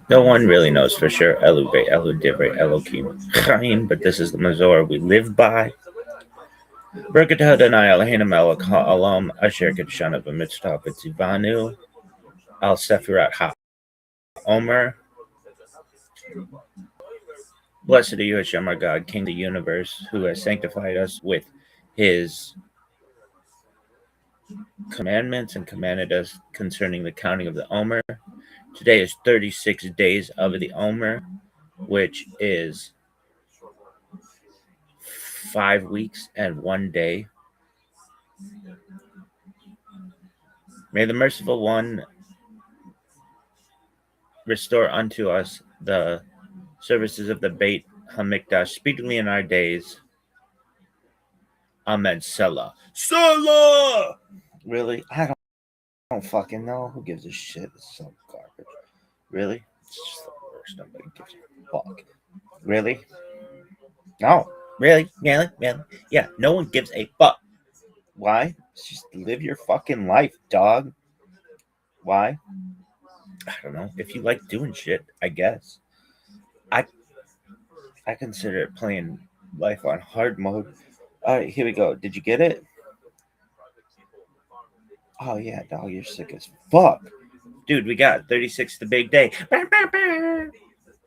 No one really knows for sure. Elu Be, Elu Dibre, Elohim, Chaim, but this is the Mazor we live by. Berkat Hadanai Eloheinu Melech Ha'olam Asher Kedshana B'mitzvah B'tzivanu Al Sefirat HaOmer. Blessed are you, Hashem, our God, King of the universe, who has sanctified us with his commandments and commanded us concerning the counting of the Omer. Today is 36 days of the Omer, which is 5 weeks and 1 day. May the merciful one restore unto us the services of the Beit HaMikdash speedily in our days. Amen. Selah. Selah! Really? I don't fucking know. Who gives a shit? It's so garbage. Really? It's just the worst. Nobody gives a fuck. Really? No. Really? Really? Really? Yeah, no one gives a fuck. Why? Just live your fucking life, dog. Why? I don't know. If you like doing shit, I guess. I consider it playing life on hard mode. Alright, here we go. Did you get it? Oh yeah, dog, you're sick as fuck. Dude, we got 36 the big day.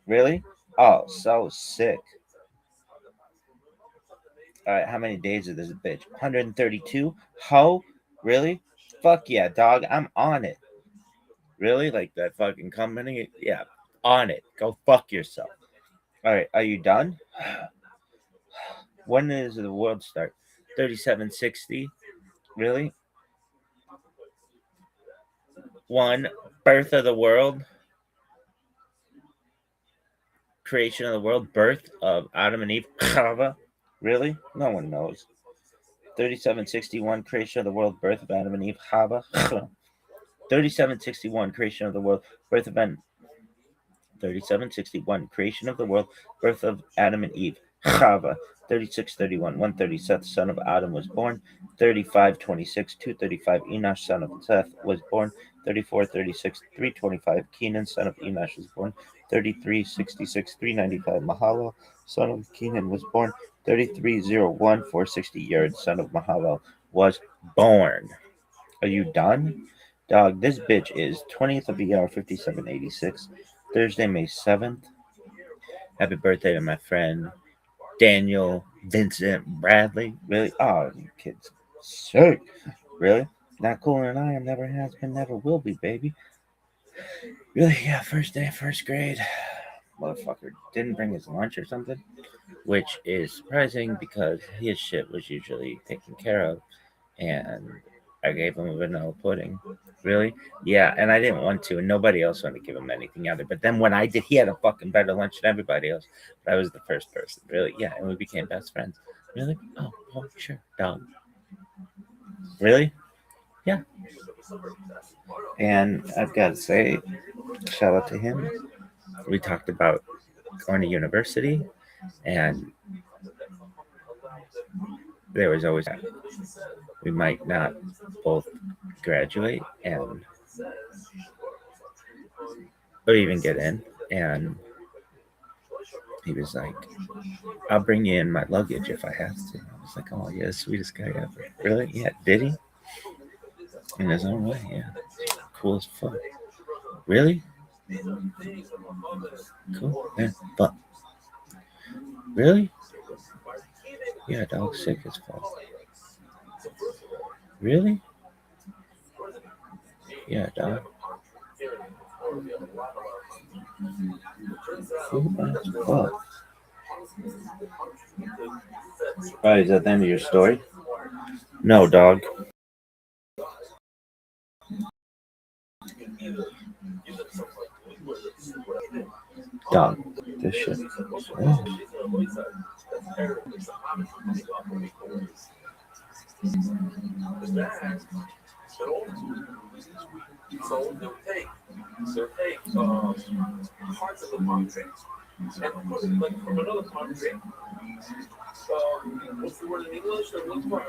Really? Oh, so sick. Alright, how many days is this bitch? 132? Ho? Really? Fuck yeah, dog. I'm on it. Really? Like that fucking company? Yeah, on it. Go fuck yourself. Alright, are you done? When does the world start? 3760? Really? 1. Birth of the world. Creation of the world. Birth of Adam and Eve. Chava. Really? No one knows. 3761. Creation of the world. Birth of Adam and Eve. Chava. 3761. Creation of the world. Birth of 3761. Creation of the world. Birth of Adam and Eve. Chava. 3631. 130. Seth, son of Adam, was born. 3526. 235. Enosh, son of Seth, was born. 3436. 325. Kenan, son of Enosh, was born. 3366. 395. Mahalo, son of Kenan, was born. 3301. 460. Yerd, son of Mahalo, was born. Are you done? Dog, this bitch is 20th of ER 5786. Thursday, May 7th. Happy birthday to my friend Daniel Vincent Bradley. Really? Oh, you kids. Sick. Really? Not cooler than I am. Never has been, never will be, baby. Really? Yeah, first day, first grade. Motherfucker didn't bring his lunch or something, which is surprising because his shit was usually taken care of, and I gave him a vanilla pudding. Really? Yeah, and I didn't want to, and nobody else wanted to give him anything either. But then when I did, he had a fucking better lunch than everybody else. But I was the first person. Really? Yeah, and we became best friends. Really? Oh, sure, dog. Really? Yeah. And I've got to say, shout out to him. We talked about going to university, and there was always that we might not both graduate and or even get in. And he was like, I'll bring you in my luggage if I have to. I was like, oh yeah, sweetest guy ever. Really? Yeah, did he? In his own way, yeah. Cool as fuck. Really? Cool. Yeah, but really? Yeah, dog sick as fuck. Really? Yeah, dog. Cool as fuck. Alright, is that the end of your story? No, dog. Dog. This shit. Oh. So they'll take parts of the concrete and put it like from another concrete. What's the word in English? They're looking for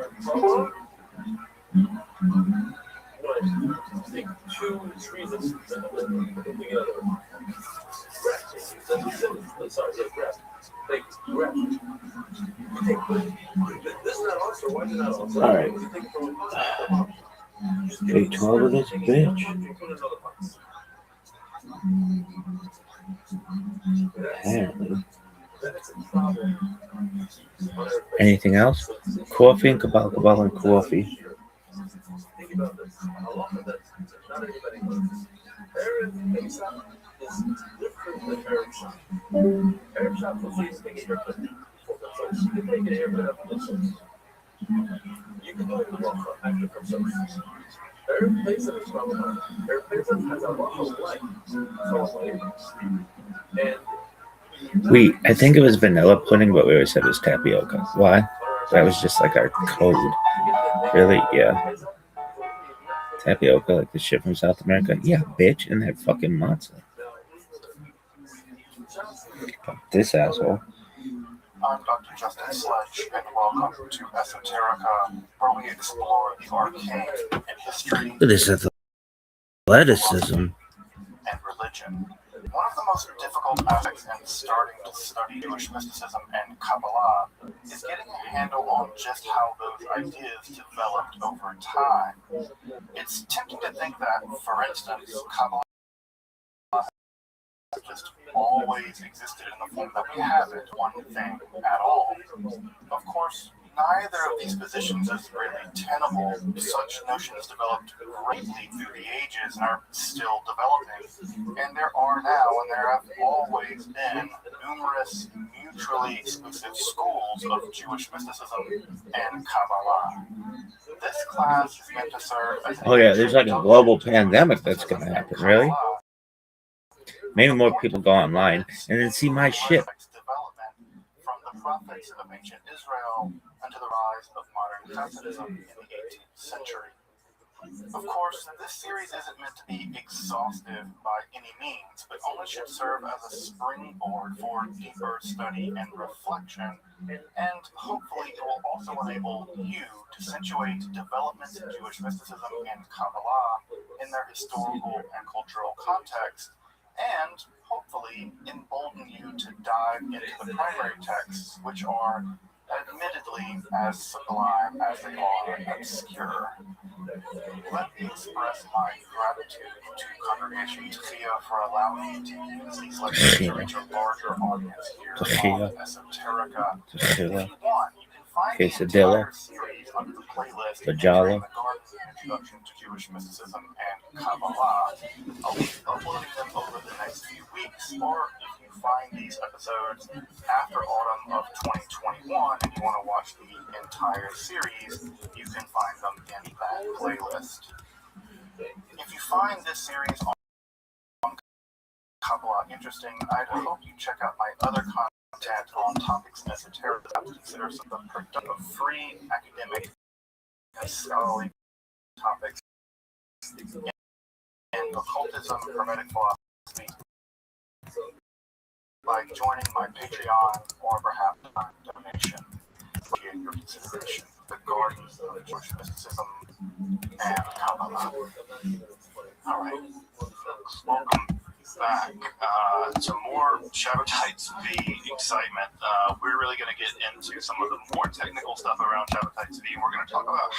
take two trees and put them together. Alright. Day 12 of this bitch. Apparently. Anything else? Coffee and Kabbalah and coffee. I think it was vanilla pudding, but we always said it was tapioca. Why? That was just like our code. Really? Yeah. Tapioca, like the shit from South America? Yeah, bitch, and that fucking matzah. This asshole. I'm Dr. Justin Sledge, and welcome to Esoterica, where we explore the arcane in history. This is athleticism and religion. One of the most difficult aspects in starting to study Jewish mysticism and Kabbalah is getting a handle on just how those ideas developed over time. It's tempting to think that, for instance, Kabbalah just always existed in the form that we have it, one thing at all. Of course, neither of these positions is really tenable. Such notions developed greatly through the ages and are still developing. And there are now, and there have always been, numerous mutually exclusive schools of Jewish mysticism and Kabbalah. This class is meant to serve as there's like a global pandemic that's going to happen, really? Maybe more people go online and then see my shit. From the prophets of ancient Israel and to the rise of modern Hasidism in the 18th century. Of course, this series isn't meant to be exhaustive by any means, but only should serve as a springboard for deeper study and reflection, and hopefully it will also enable you to situate developments in Jewish mysticism and Kabbalah in their historical and cultural context, and hopefully embolden you to dive into the primary texts, which are admittedly as sublime as they are obscure. Let me express my gratitude to Congregation Tchia for allowing me to use these lectures to reach a larger audience here on Esoterica. If you want, you can find the entire series under the playlist Entering the Garden, Introduction to Jewish Mysticism and Kabbalah. I'll be uploading them over the next few weeks, or if you find these episodes after autumn of 2021 and you want to watch the entire series, you can find them in that playlist. If you find this series on Kabbalah interesting, I'd hope you check out my other content on topics in esoterica that I consider some of the productive, free, academic, and scholarly topics in occultism, hermetic philosophy, by joining my Patreon or perhaps a donation. Appreciate your consideration. The Garden of Jewish Mysticism and Kabbalah. All right, welcome back to more Shabbatites V excitement. We're really going to get into some of the more technical stuff around Shabbatites V. We're going to talk about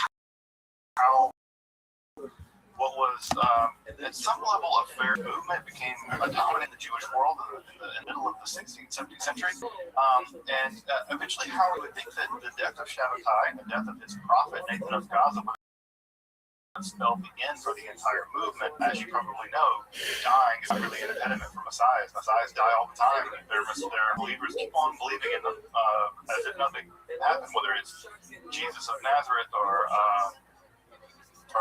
how what was at some level a fair movement became a dominant in the Jewish world in the middle of the 16th, 17th century, and eventually how we would think that the death of Shabbatai and the death of his prophet Nathan of Gaza would spell the end for the entire movement. As you probably know, dying is not really an impediment for Messiahs. Messiahs die all the time. Their believers keep on believing in them as if nothing happened, whether it's Jesus of Nazareth or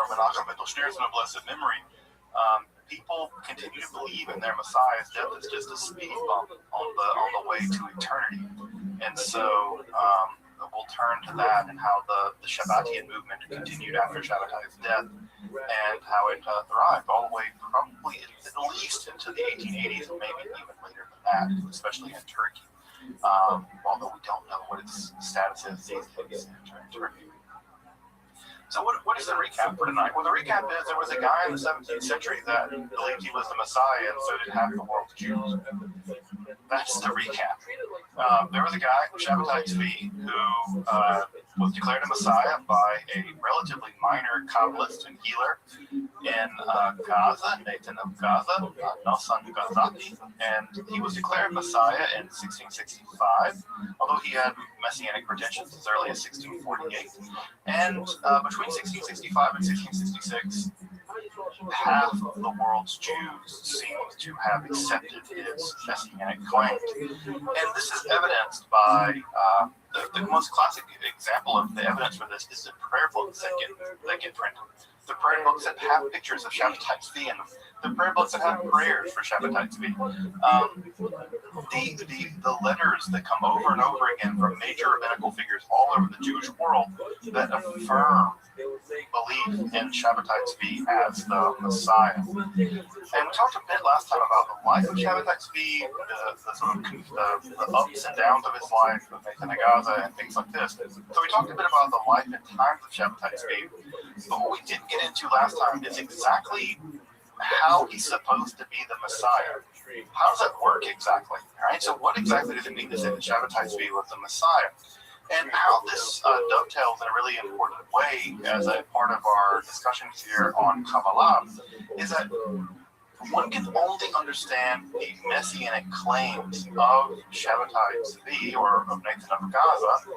Menachem Mendel Schneerson of blessed memory. People continue to believe in their Messiah's death is just a speed bump on the way to eternity. And so we'll turn to that and how the Shabbatian movement continued after Shabbatai's death and how it thrived all the way probably at least into the 1880s and maybe even later than that, especially in Turkey. Although we don't know what its status is these days in Turkey. So what is the recap for tonight? Well, the recap is there was a guy in the 17th century that believed he was the Messiah, and so did half the world's Jews. That's the recap. There was a guy, Shabbatai Tzvi, who was declared a Messiah by a relatively minor Kabbalist and healer in Gaza, Nathan of Gaza, Nosson Gazati, and he was declared Messiah in 1665, although he had messianic pretensions as early as 1648. And between 1665 and 1666, half the world's Jews seem to have accepted his messianic claims. And this is evidenced by the most classic example of the evidence for this is the prayer books that get printed. The prayer books that have pictures of Shabbatai Tzvi in them. The prayer books that have prayers for Shabbatai Tzvi. The letters that come over and over again from major rabbinical figures all over the Jewish world that affirm belief in Shabbatai Tzvi as the Messiah. And we talked a bit last time about the life of Shabbatai Tzvi, the ups and downs of his life with Nathan of Gaza and things like this. So we talked a bit about the life and times of Shabbatai Tzvi. But what we didn't get into last time is exactly how he's supposed to be the Messiah. How does that work exactly? All right. So what exactly does it mean to say that Shabbatai Tzvi was the Messiah? And how this dovetails in a really important way as a part of our discussions here on Kabbalah is that one can only understand the messianic claims of Shabbatai Tzvi or of Nathan of Gaza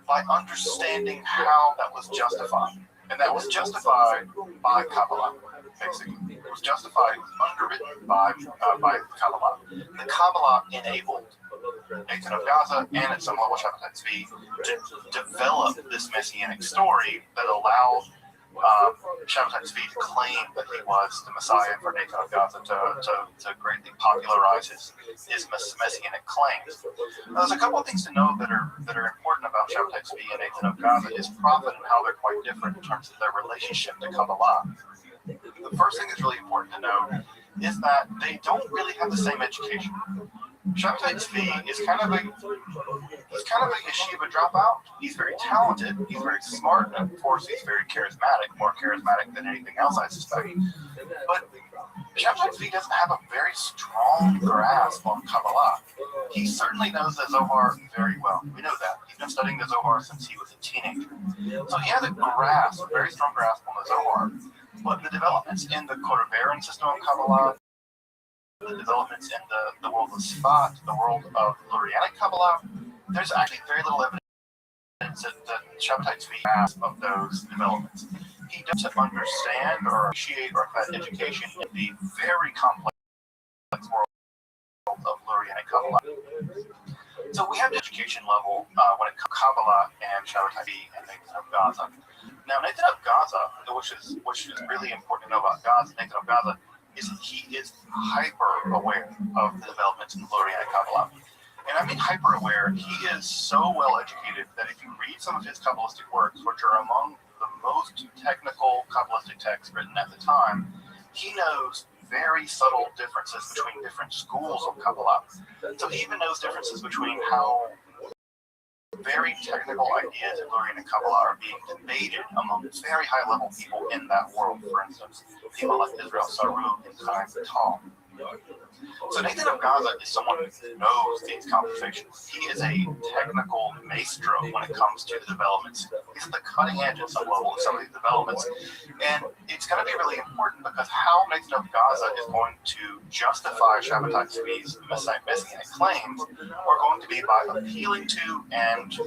by understanding how that was justified. And that was justified by Kabbalah, basically. It was justified, it was underwritten by Kabbalah. The Kabbalah enabled Nathan of Gaza and at some level Shabbatai Tzvi to develop this messianic story that allowed Shabbatai Tzvi to claim that he was the Messiah, for Nathan of Gaza to greatly popularize his messianic claims. Now, there's a couple of things to know that are important about Shabbatai Tzvi and Nathan of Gaza, his prophet, and how they're quite different in terms of their relationship to Kabbalah. The first thing that's really important to know is that they don't really have the same education. Shabbatai Tzvi is kind of a yeshiva dropout. He's very talented, he's very smart, and of course he's very charismatic, more charismatic than anything else, I suspect. But Shabbatai Tzvi doesn't have a very strong grasp on Kabbalah. He certainly knows the Zohar very well. We know that. He's been studying the Zohar since he was a teenager. So he has a very strong grasp on the Zohar. But the developments in the Korabaran system of Kabbalah, the developments in the world of Sfat, the world of Lurianic Kabbalah, there's actually very little evidence that Shabbatai Tzvi has of those developments. He doesn't understand or appreciate or have had education in the very complex world of Lurianic Kabbalah. So we have the education level when it comes to Kabbalah and Shabbatai Tzvi and Nathan of Gaza. Now, Nathan of Gaza, which is really important to know about Nathan of Gaza, is that he is hyper aware of the developments in Lurianic Kabbalah. And I mean hyper aware, he is so well educated that if you read some of his Kabbalistic works, which are among the most technical Kabbalistic texts written at the time, he knows very subtle differences between different schools of Kabbalah. So he even knows differences between how very technical ideas in Lurianic Kabbalah are being debated among very high-level people in that world. For instance, people like Israel Saru and Chaim Vital. So Nathan of Gaza is someone who knows these conversations. He is a technical maestro when it comes to the developments. He's at the cutting edge at some level of some of these developments. And it's going to be really important because how Nathan of Gaza is going to justify Shabbatai Tzvi's messianic claims are going to be by appealing to and,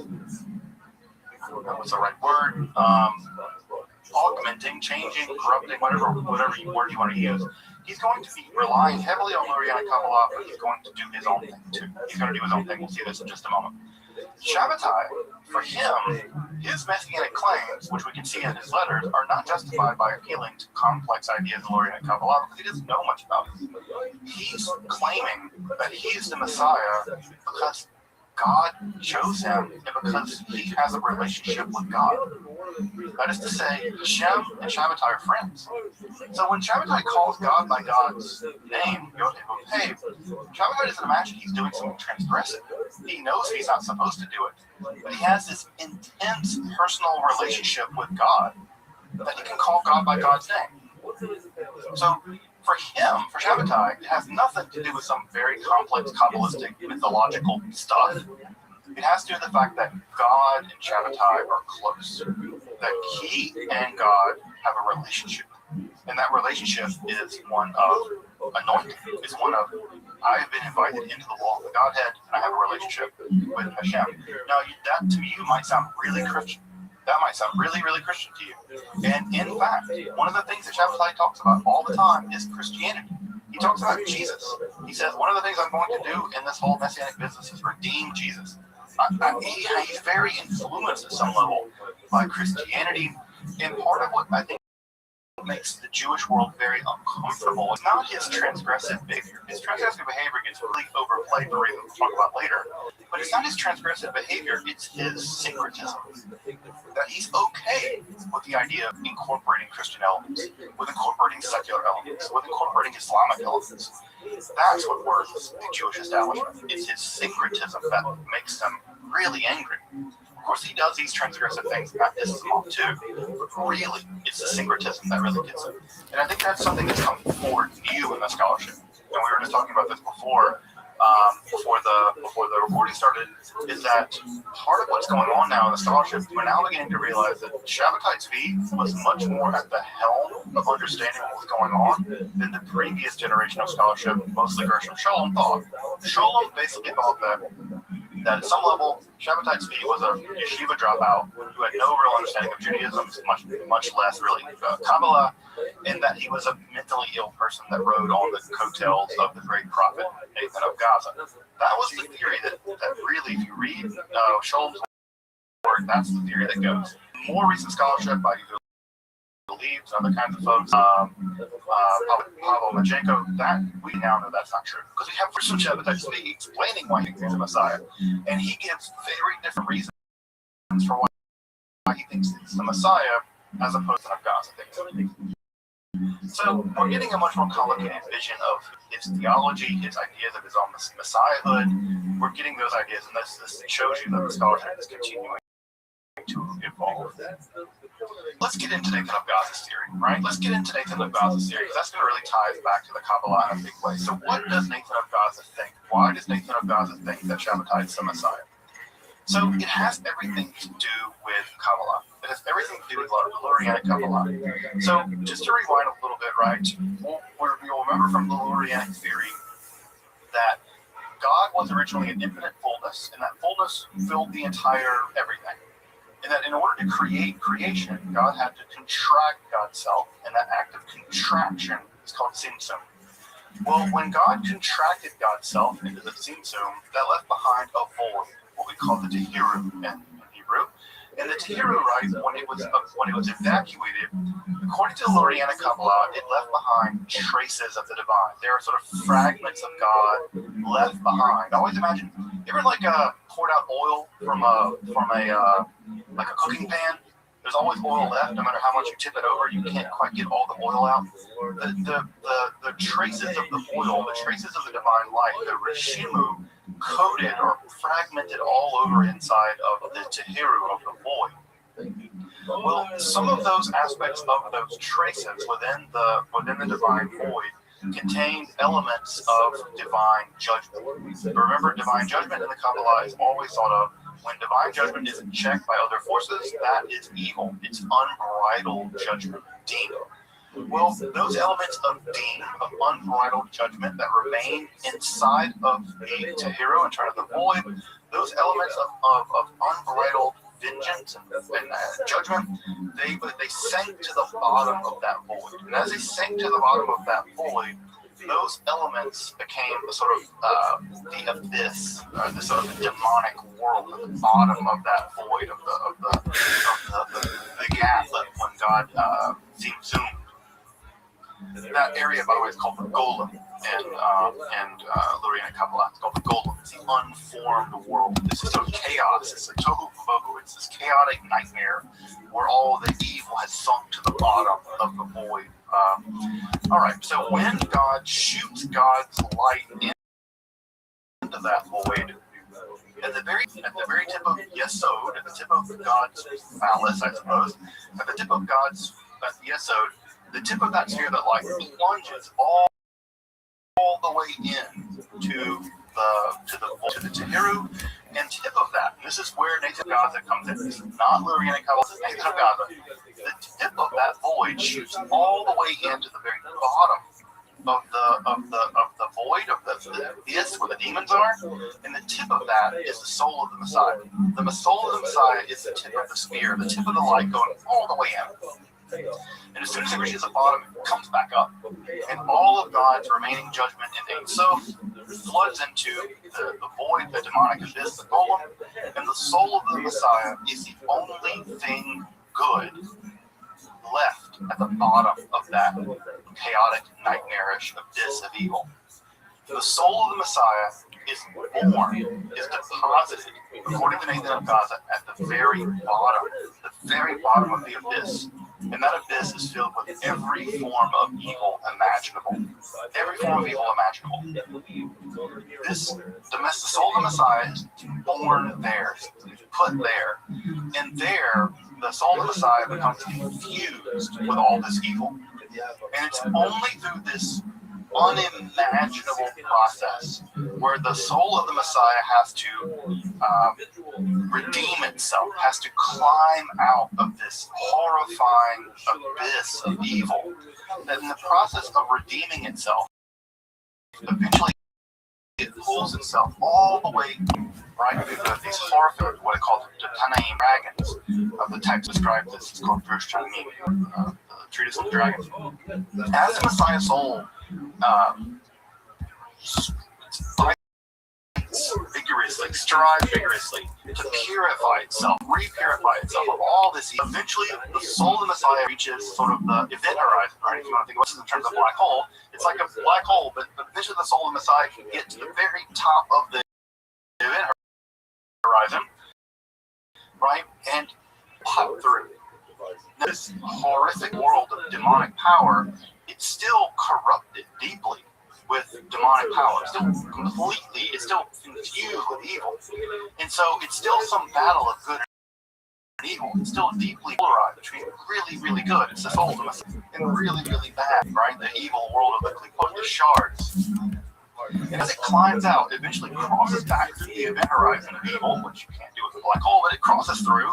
what's the right word, augmenting, changing, corrupting, whatever word you want to use. He's going to be relying heavily on Lurianic Kabbalah, but he's going to do his own thing too. He's going to do his own thing. We'll see this in just a moment. Shabbatai, for him, his messianic claims, which we can see in his letters, are not justified by appealing to complex ideas in Lurianic Kabbalah because he doesn't know much about it. He's claiming that he is the Messiah because God chose him and because he has a relationship with God. That is to say, Hashem and Shabbatai are friends. So when Shabbatai calls God by God's name, Yod-Heh, Shabbatai doesn't imagine he's doing something transgressive. He knows he's not supposed to do it. But he has this intense personal relationship with God that he can call God by God's name. So for him, for Shabbatai, it has nothing to do with some very complex Kabbalistic mythological stuff. It has to do with the fact that God and Shabbatai are close. That he and God have a relationship. And that relationship is one of anointing. It's one of, I have been invited into the wall of the Godhead, and I have a relationship with Hashem. Now, that to you might sound really Christian. That might sound really, really Christian to you. And in fact, one of the things that Shabbatai talks about all the time is Christianity. He talks about Jesus. He says, one of the things I'm going to do in this whole messianic business is redeem Jesus. He's very influenced at some level by Christianity. And part of what I think makes the Jewish world very uncomfortable is not his transgressive behavior. His transgressive behavior gets really overplayed for reasons we'll talk about later. But it's not his transgressive behavior, it's his syncretism. That he's okay with the idea of incorporating Christian elements, with incorporating secular elements, with incorporating Islamic elements. That's what works the Jewish establishment. It's his syncretism that makes them really angry. Of course, he does these transgressive things, that pisses him off too. But really, it's the syncretism that really gets him. And I think that's something that's come forward new in the scholarship. And we were just talking about this before the recording started, is that part of what's going on now in the scholarship, we're now beginning to realize that Shabbatai Tzvi was much more at the helm of understanding what was going on than the previous generation of scholarship, mostly Gershom Sholem, thought. Sholem basically thought that at some level, Shabbatai Tzvi was a yeshiva dropout who had no real understanding of Judaism, much less really Kabbalah, and that he was a mentally ill person that rode on the coattails of the great prophet Nathan of Gaza. That was the theory that really, if you read Sholem's work, that's the theory that goes. More recent scholarship by Believes, other kinds of folks, Pavel Machenko, that we now know that's not true. Because we have Gershom Shabbatai Tzvi explaining why he thinks he's the Messiah. And he gives very different reasons for why he thinks he's the Messiah, as opposed to Gaza thinks. So we're getting a much more complicated vision of his theology, his ideas of his own messiahhood. We're getting those ideas, and this shows you that the scholarship is continuing to evolve. Let's get into Nathan of Gaza's theory, right? Let's get into Nathan of Gaza's theory, because that's going to really tie us back to the Kabbalah in a big way. So what does Nathan of Gaza think? Why does Nathan of Gaza think that Shabbatai is the Messiah? So it has everything to do with Kabbalah. It has everything to do with Lurianic Kabbalah. So just to rewind a little bit, right? You'll remember from the Lurianic theory that God was originally an infinite fullness, and that fullness filled the entire everything. And that in order to create creation, God had to contract God's self, and that act of contraction is called tzimtzum. Well, when God contracted God's self into the tzimtzum, that left behind a void, what we call the tehiru in Hebrew. And the tehiru, right, when it was evacuated, according to the Lurianic Kabbalah, it left behind traces of the divine. There are sort of fragments of God left behind. Always imagine, you ever poured out oil from a cooking pan? There's always oil left, no matter how much you tip it over. You can't quite get all the oil out. The traces of the oil, the traces of the divine light, the reshimu, coated or fragmented all over inside of the tehiru, of the void. Well, some of those aspects of those traces within the divine void contained elements of divine judgment. Remember, divine judgment in the Kabbalah is always thought of when divine judgment isn't checked by other forces. That is evil. It's unbridled judgment, din. Well, those elements of din, of unbridled judgment that remain inside of the tehiru, in front of the void, those elements of unbridled vengeance and judgment, they sank to the bottom of that void. And as they sank to the bottom of that void, those elements became the sort of the abyss, the sort of demonic world at the bottom of that void, of the gap that when God zoomed. That area, by the way, is called the golem, and Lurianic Kabbalah, it's called the golem. It's the unformed world. This is sort of chaos. It's a tohu vabohu. It's this chaotic nightmare where all the evil has sunk to the bottom of the void. All right. So when God shoots God's light into that void, at the very tip of Yesod, at the tip of God's phallus, I suppose, at the tip of God's Yesod, the tip of that sphere that light plunges all the way in to the tehiru, And tip of that, and this is where Nathan of Gaza comes in. This is not Lurian Kabbalah, this is Nathan of Gaza. The tip of that void shoots all the way into the very bottom of the void of the abyss where the demons are, and the tip of that is the soul of the Messiah. The soul of the Messiah is the tip of the spear, the tip of the light going all the way in. And as soon as it reaches the bottom, it comes back up, and all of God's remaining judgment in Ein Sof floods into the void, the demonic abyss, the golem, and the soul of the Messiah is the only thing good left at the bottom of that chaotic, nightmarish abyss of evil. The soul of the Messiah is born, is deposited, according to Nathan of Gaza, at the very bottom of the abyss. And that abyss is filled with every form of evil imaginable. Every form of evil imaginable. The soul of the Messiah is born there, put there. And there, the soul of the Messiah becomes infused with all this evil. And it's only through this unimaginable process where the soul of the Messiah has to redeem itself, has to climb out of this horrifying abyss of evil, that in the process of redeeming itself, eventually it pulls itself all the way right through these horrific, what I call the Tanaim dragons of the text describes this. It's called the Treatise on the Dragons. As the Messiah soul strives vigorously to purify itself, re-purify itself of all this evil. Eventually, the soul of the Messiah reaches sort of the event horizon, right? If you want to think of this in terms of black hole, it's like a black hole, but eventually the soul of the Messiah can get to the very top of the event horizon, right? And pop through. This horrific world of demonic power, it's still corrupted deeply with demonic power. It's still infused with evil. And so it's still some battle of good and evil. It's still deeply polarized between really, really good, it's the soul of us, and really, really bad, right? The evil world of the Klipot, the shards. And as it climbs out, it eventually crosses back through the event horizon of evil, which you can't do with a black hole, but it crosses through,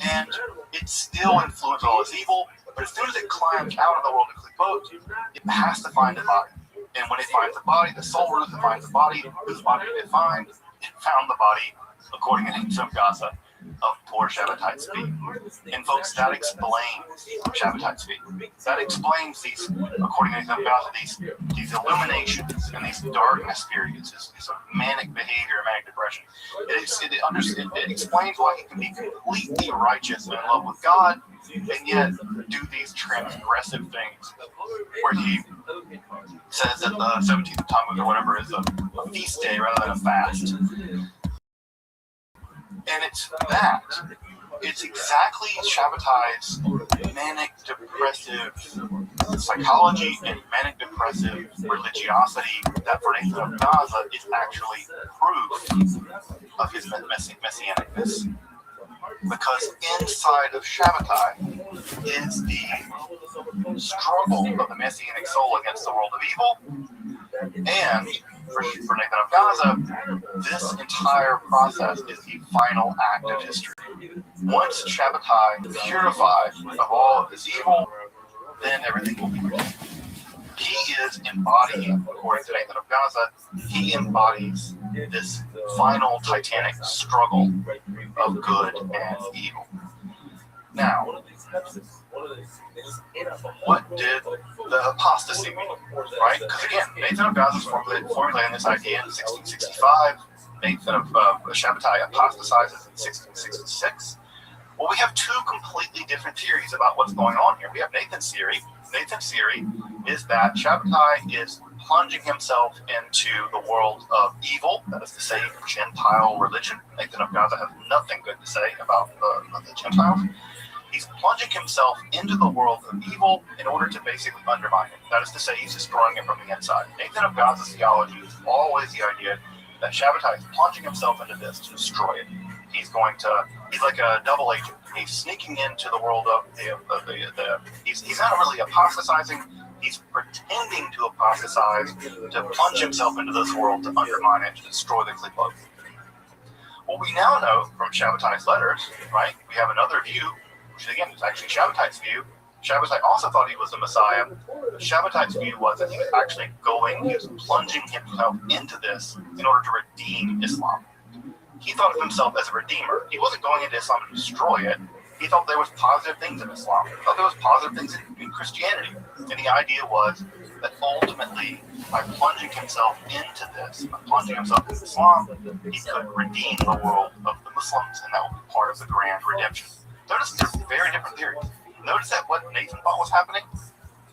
and it's still influenced all this evil. But as soon as it climbs out of the world of Klipot, it has to find a body. And when it finds a body, the soul ruler finds a body. Whose body did it find? It found the body, according to Nathan of Gaza, of poor Shabbatite's feet. And folks, that explains Shabbatite's feet. That explains these, according to Nathan of Gaza, these illuminations and these darkness periods, this sort of manic behavior, manic depression. It explains why he can be completely righteous and in love with God, and yet do these transgressive things, where he says that the 17th of Tammuz or whatever is a feast day rather than a fast. And it's exactly Shabbatai's manic depressive psychology and manic depressive religiosity that for Nathan of Gaza is actually proof of his messianicness. Because inside of Shabbatai is the struggle of the messianic soul against the world of evil. And for Nathan of Gaza, this entire process is the final act of history. Once Shabbatai is purified of all of this evil, then everything will be redeemed. He is embodying, according to Nathan of Gaza, he embodies this final titanic struggle of good and evil. Now, what did the apostasy mean? Right? Because again, Nathan of Gaza is formulating this idea in 1665. Nathan of Shabbatai apostatizes in 1666. Well, we have two completely different theories about what's going on here. We have Nathan's theory. Nathan's theory is that Shabbatai is plunging himself into the world of evil, that is to say, Gentile religion. Nathan of Gaza has nothing good to say about the Gentiles. He's plunging himself into the world of evil in order to basically undermine it. That is to say, he's destroying it from the inside. Nathan of Gaza's theology is always the idea that Shabbatai is plunging himself into this to destroy it. He's like a double agent. He's sneaking into the world of he's not really apostatizing. He's pretending to apostatize, to plunge himself into this world, to undermine it, to destroy the Klipot. What we now know from Shabbatai's letters, right? We have another view, which again is actually Shabbatai's view. Shabbatai also thought he was the Messiah. Shabbatai's view was that he was actually he was plunging himself into this in order to redeem Islam. He thought of himself as a redeemer. He wasn't going into Islam to destroy it. He thought there was positive things in Islam. He thought there was positive things in Christianity. And the idea was that ultimately, by plunging himself into this, by plunging himself into Islam, he could redeem the world of the Muslims, and that would be part of the grand redemption. Notice they're very different theories. Notice that what Nathan thought was happening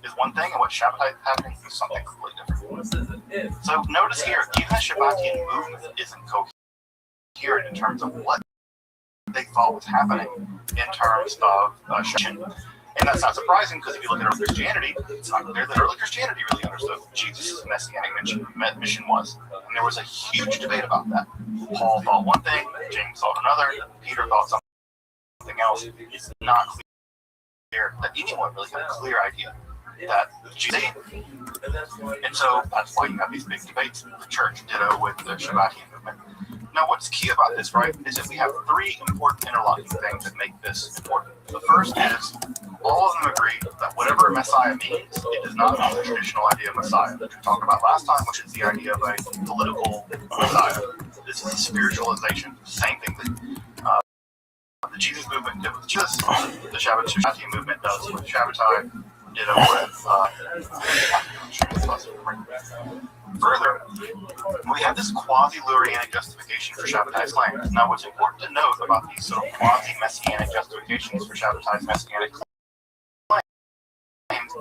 is one thing, and what Shabbatai is happening is something completely different. So notice here, even the Shabbatian movement isn't coherent in terms of what they thought was happening in terms of Shabbat. And that's not surprising, because if you look at early Christianity, it's not clear that early Christianity really understood what Jesus' messianic mission was. And there was a huge debate about that. Paul thought one thing, James thought another, Peter thought something else. It's not clear that anyone really had a clear idea that Jesus. And so that's why you have these big debates in the church, ditto with the Shabbatian movement. Now, what's key about this, right, is that we have three important interlocking things that make this important. The first is all of them agree that whatever Messiah means, it does not mean the traditional idea of Messiah that we talked about last time, which is the idea of a political Messiah. This is a spiritualization, same thing that the Jesus movement did with Jesus, the Shabbatian movement does with Shabbatai, ditto with Further, we have this quasi-Lurianic justification for Shabbatai's claims. Now, what's important to note about these sort of quasi-Messianic justifications for Shabbatai's Messianic claims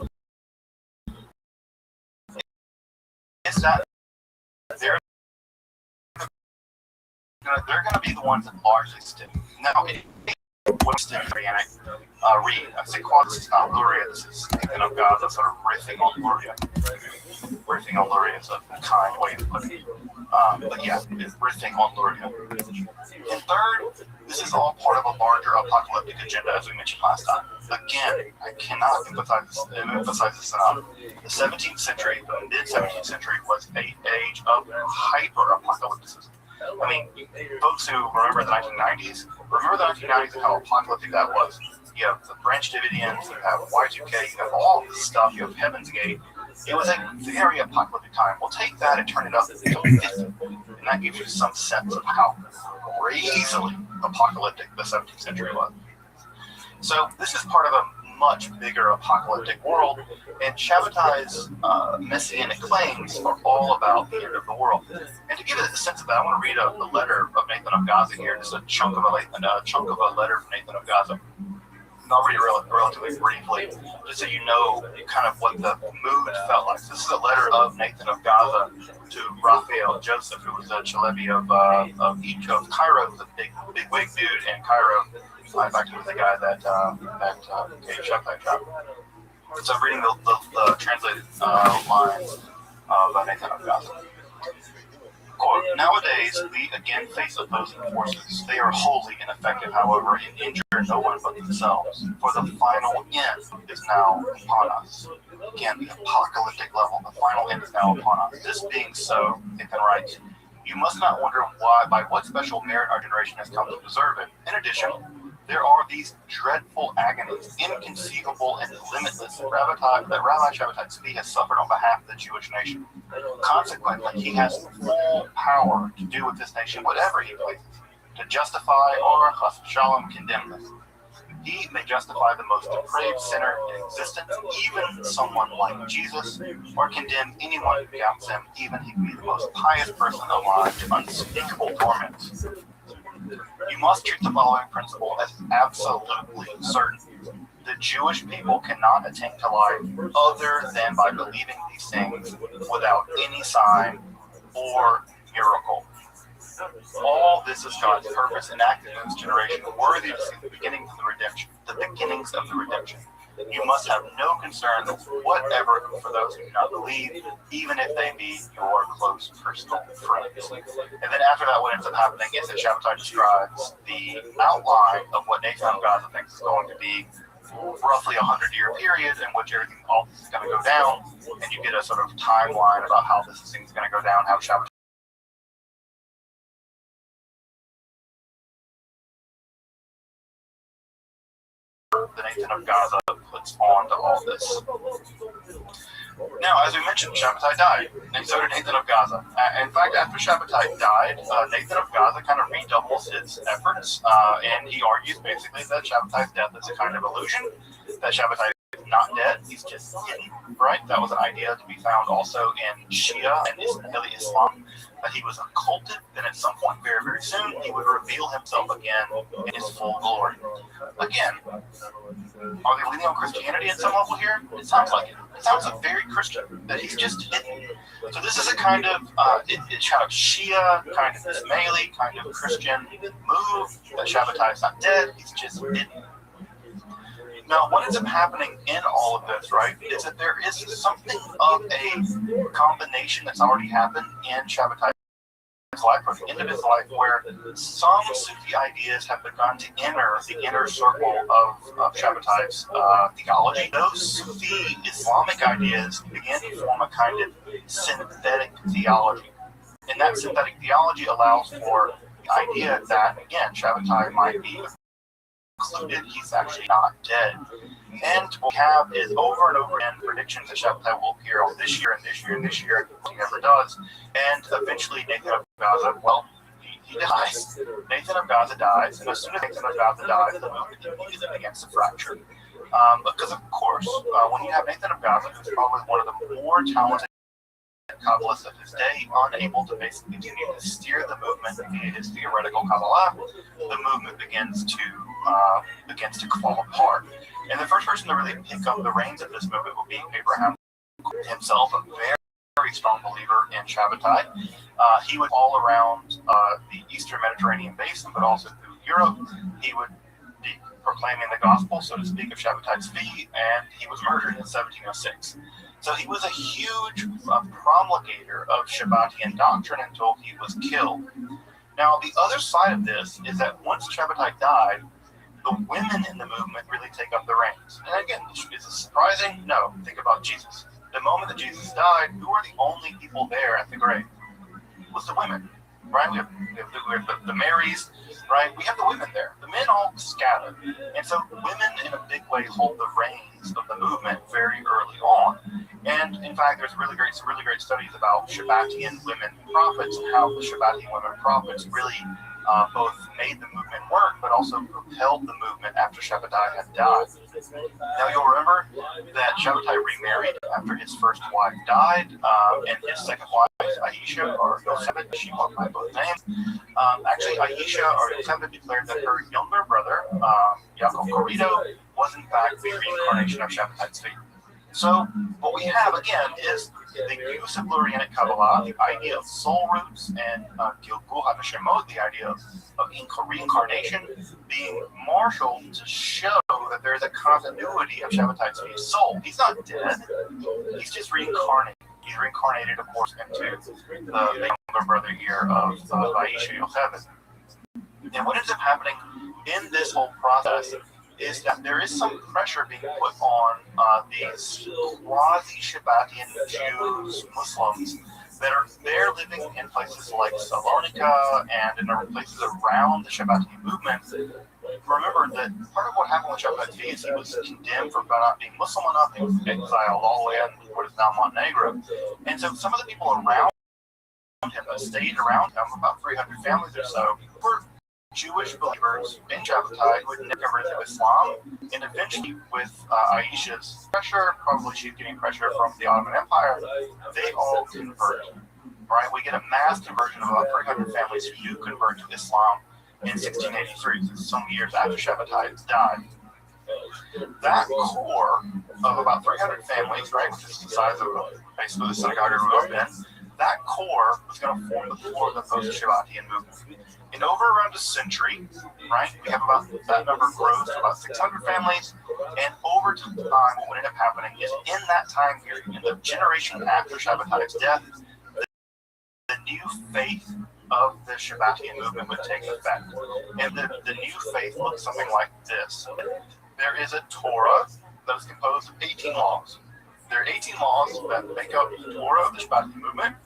is that they're going to be the ones that largely stick. Now, what's the Lurianic read? I say quasi is not Luria. This is Nathan of Gaza sort of riffing on Luria. Riffing on Luria is a kind way of putting it. But yeah, it's riffing on Luria. And third, this is all part of a larger apocalyptic agenda, as we mentioned last time. Again, I cannot emphasize this enough. The 17th century, the mid-17th century, was an age of hyper-apocalypticism. I mean, folks who remember the 1990s, and how apocalyptic that was. You have the Branch Davidians, you have Y2K, you have all this stuff, you have Heaven's Gate. It was a very apocalyptic time. We'll take that and turn it up to 50, and that gives you some sense of how crazily apocalyptic the 17th century was. So this is part of a much bigger apocalyptic world, and Shabbatai's messianic claims are all about the end of the world. And to give it a sense of that, I want to read a letter of Nathan of Gaza here, just a chunk of a letter from Nathan of Gaza. And I'll read it relatively briefly, just so you know kind of what the mood felt like. This is a letter of Nathan of Gaza to Raphael Joseph, who was a Chalevi of Cairo, who was a big wig dude in Cairo. In fact, he was the guy that gave Shabbatai job. So I'm reading the translated lines of Nathan of Gaza. Quote, nowadays, we again face opposing forces. They are wholly ineffective, however, and injure no one but themselves. For the final end is now upon us. Again, the apocalyptic level, the final end is now upon us. This being so, Nathan writes, you must not wonder why, by what special merit our generation has come to deserve it. In addition, there are these dreadful agonies, inconceivable and limitless, that Rabbi Shabbatai Tzvi has suffered on behalf of the Jewish nation. Consequently, he has full power to do with this nation whatever he pleases, to justify or chas v'shalom condemn this. He may justify the most depraved sinner in existence, even someone like Jesus, or condemn anyone who doubts him, even he be the most pious person alive, to unspeakable torments. You must treat the following principle as absolutely certain. The Jewish people cannot attain to life other than by believing these things without any sign or miracle. All this is God's purpose enacted in this generation, worthy to see the beginnings of the redemption. You must have no concern whatever for those who do not believe, even if they be your close personal friends. And then after that, what ends up happening is that Shabbatai describes the outline of what Nathan of Gaza thinks is going to be roughly 100-year period in which all this is going to go down, and you get a sort of timeline about how this thing is going to go down, how Shabbatai Nathan of Gaza puts on to all this. Now, as we mentioned, Shabbatai died, and so did Nathan of Gaza. In fact, after Shabbatai died, Nathan of Gaza kind of redoubles his efforts, and he argues basically that Shabbatai's death is a kind of illusion, that Shabbatai is not dead, he's just hidden, right? That was an idea to be found also in Shia and Islam, that he was occulted, and at some point very, very soon, he would reveal himself again in his full glory. Again, are they leaning on Christianity at some level here? It sounds like it. It sounds like very Christian, that he's just hidden. So this is a kind of, it's kind of Shia, kind of Ismaili, kind of Christian move, that Shabbatai is not dead, he's just hidden. Now, what ends up happening in all of this, right, is that there is something of a combination that's already happened in Shabbatai's life, or the end of his life, where some Sufi ideas have begun to enter the inner circle of Shabbatai's theology. Those Sufi Islamic ideas begin to form a kind of synthetic theology. And that synthetic theology allows for the idea that, again, Shabbatai might be included, he's actually not dead. And what we have is over and over again predictions that Shabbatai will appear on this year and this year and this year, he never does. And eventually Nathan of Gaza, well, he dies. Nathan of Gaza dies, and as soon as Nathan of Gaza dies, the movement immediately begins to fracture. Because of course, when you have Nathan of Gaza, who's probably one of the more talented Kabbalists of his day, unable to basically continue to steer the movement via his theoretical Kabbalah, the movement begins to fall apart. And the first person to really pick up the reins of this movement will be Abraham himself, a very strong believer in Shabbatai. He would all around the Eastern Mediterranean basin, but also through Europe. He would be proclaiming the gospel, so to speak, of Shabbatai's feet, and he was murdered in 1706. So he was a huge promulgator of Shabbatian doctrine until he was killed. Now, the other side of this is that once Shabbatai died, the women in the movement really take up the reins. And again, is it surprising? No. Think about Jesus. The moment that Jesus died, who are the only people there at the grave? It was the women, right? We have the Marys, right? We have the women there. The men all scatter. And so women, in a big way, hold the reins of the movement very early on. And in fact, there's some really great studies about Shabbatian women prophets and how the Shabbatian women prophets really both made the movement work, but also propelled the movement after Shabbatai had died. Now you'll remember that Shabbatai remarried after his first wife died, and his second wife, Aisha, or Yosefet, she went by both names. Actually, Aisha, or Yosefet, declared that her younger brother, Yaakov Corrido, was in fact the reincarnation of Shabbatai's feet. So what we have, again, is the use of Lurianic Kabbalah, the idea of soul roots, and Gilgul HaNeshemot, the idea of reincarnation, being marshaled to show that there is a continuity of Shabbatai's soul. He's not dead. He's just reincarnated. He's reincarnated, of course, into the younger brother here of Aisha Yocheved. And what ends up happening in this whole process is that there is some pressure being put on these quasi-Shabbatian Jews, Muslims, that are there living in places like Salonika and in places around the Shabbatian movement. Remember that part of what happened with Shabbatai is he was condemned for not being Muslim enough. He was exiled all the way in what is now Montenegro. And so some of the people around him that stayed around him, about 300 families or so, were Jewish believers in Shabbatai who had never converted to Islam, and eventually with Aisha's pressure, probably she's getting pressure from the Ottoman Empire, they all convert. Right? We get a mass conversion of about 300 families who do convert to Islam in 1683, some years after Shabbatai died. That core of about 300 families, right, which is the size of basically the synagogue I grew up in, that core was going to form the core of the post-Shabbatian movement. And over around a century, right, we have about, that number grows to about 600 families, and over time, what would end up happening is in that time period, in the generation after Shabbatai's death, the new faith of the Shabbatian movement would take effect. And the new faith looks something like this. There is a Torah that is composed of 18 laws. There are 18 laws that make up the Torah of the Shabbatian movement.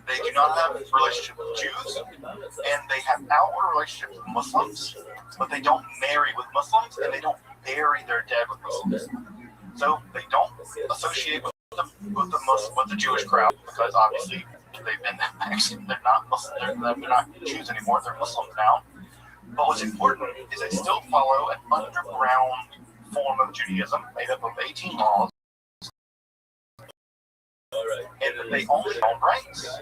They do not have a relationship with Jews, and they have outward relationships with Muslims, but they don't marry with Muslims, and they don't bury their dead with Muslims. So they don't associate with the Jewish crowd because obviously they're not Muslim, they're not Jews anymore. They're Muslims now. But what's important is they still follow an underground form of Judaism made up of 18 laws, and they only own rights,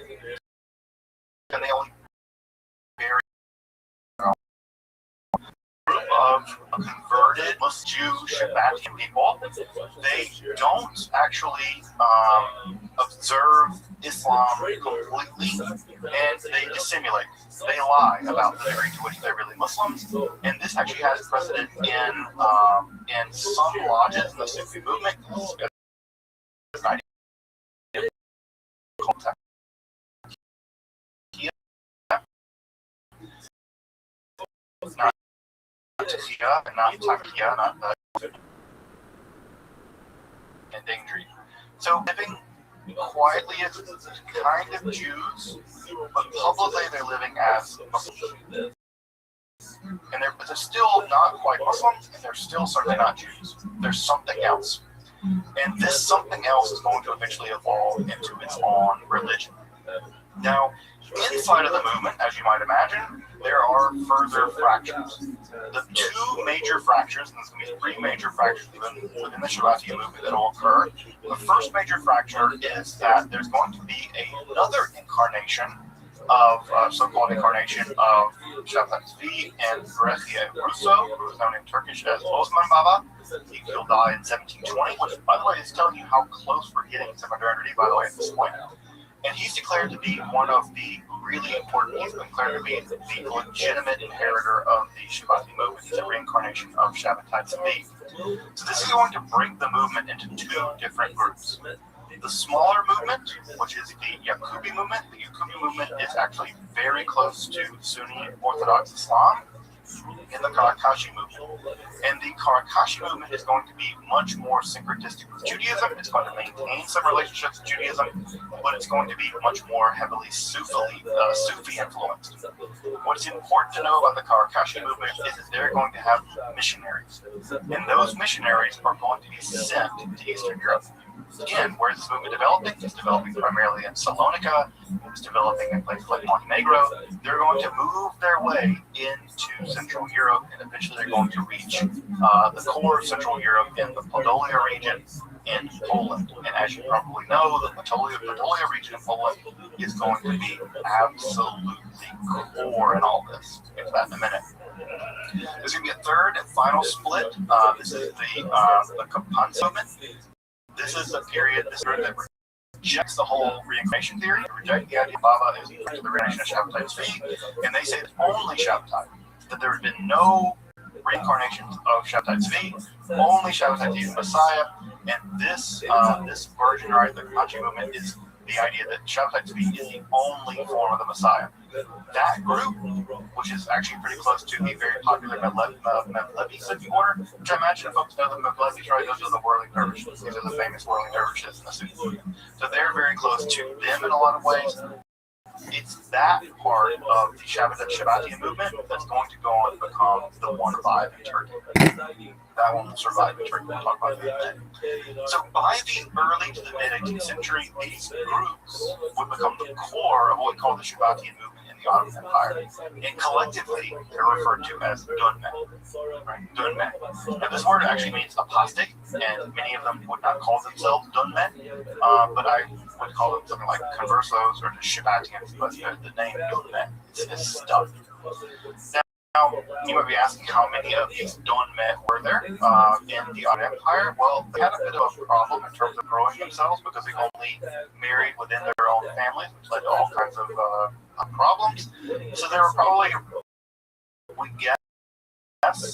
and they only bury of converted Jew Shabbatian people. They don't actually observe Islam completely, and they dissimulate. They lie about the degree to which they're really Muslims, and this actually has precedent in some lodges in the Sufi movement. Endangered. So living quietly as kind of Jews, but publicly they're living as Muslims. And they're still not quite Muslims, and they're still certainly not Jews. There's something else. And this something else is going to eventually evolve into its own religion. Now, inside of the movement, as you might imagine, there are further fractures. The two major fractures, and there's going to be three major fractures within the Shabbatian movement that will occur. The first major fracture is that there's going to be another incarnation of so-called incarnation of Shabtai Tzvi and Berechia Russo, who is known in Turkish as Osman Baba. He'll die in 1720, which, by the way, is telling you how close we're getting to modernity, by the way, at this point. And he's declared to be one of the really important, he's been declared to be the legitimate inheritor of the Shabbati movement. He's a reincarnation of Shabbatai Tzvi. So this is going to break the movement into two different groups. The smaller movement, which is the Yaqubi movement. The Yaqubi movement is actually very close to Sunni Orthodox Islam in the Karakashi movement. And the Karakashi movement is going to be much more syncretistic with Judaism. It's going to maintain some relationships with Judaism, but it's going to be much more heavily Sufi influenced. What's important to know about the Karakashi movement is that they're going to have missionaries. And those missionaries are going to be sent to Eastern Europe. Again, where is this movement developing? It's developing primarily in Salonika. It's developing in places like Montenegro. They're going to move their way into Central Europe, and eventually they're going to reach the core of Central Europe in the Podolia region in Poland. And as you probably know, the Podolia region in Poland is going to be absolutely core in all this. We'll get to that in a minute. There's going to be a third and final split. This is the Kapanz movement. This is a period that rejects the whole reincarnation theory, reject the idea of Baba is equal to the reincarnation of Shabbatai Tzvi, and they say it's only Shabbatai, that there have been no reincarnations of Shabbatai Tzvi, only Shabbatai Tzvi is Messiah, and this version, right, the Kapanchi movement is the idea that Shabbatai Tzvi is the only form of the Messiah. That group, which is actually pretty close to the very popular Mevlevi Sufi order, which I imagine folks know the Mevlevis, right? Those are the whirling dervishes. These are the famous whirling dervishes in the Sufi movement. So they're very close to them in a lot of ways. It's that part of the Shabbatian movement that's going to go on to become the one alive in Turkey. That one will survive in Turkey. We'll talk about that. So by the early to the mid-18th century, these groups would become the core of what we call the Shabbatian movement in the Ottoman Empire. And collectively, they're referred to as Dunme. Right? Dunme. Now this word actually means apostate, and many of them would not call themselves Dunme, but I would call them something like conversos or just Shabbatians, but the name Dunme is stuck. Now, you might be asking how many of these Donme were there in the Ottoman Empire. Well, they had a bit of a problem in terms of growing themselves because they only married within their own families, which led to all kinds of problems. So there were probably, we guess,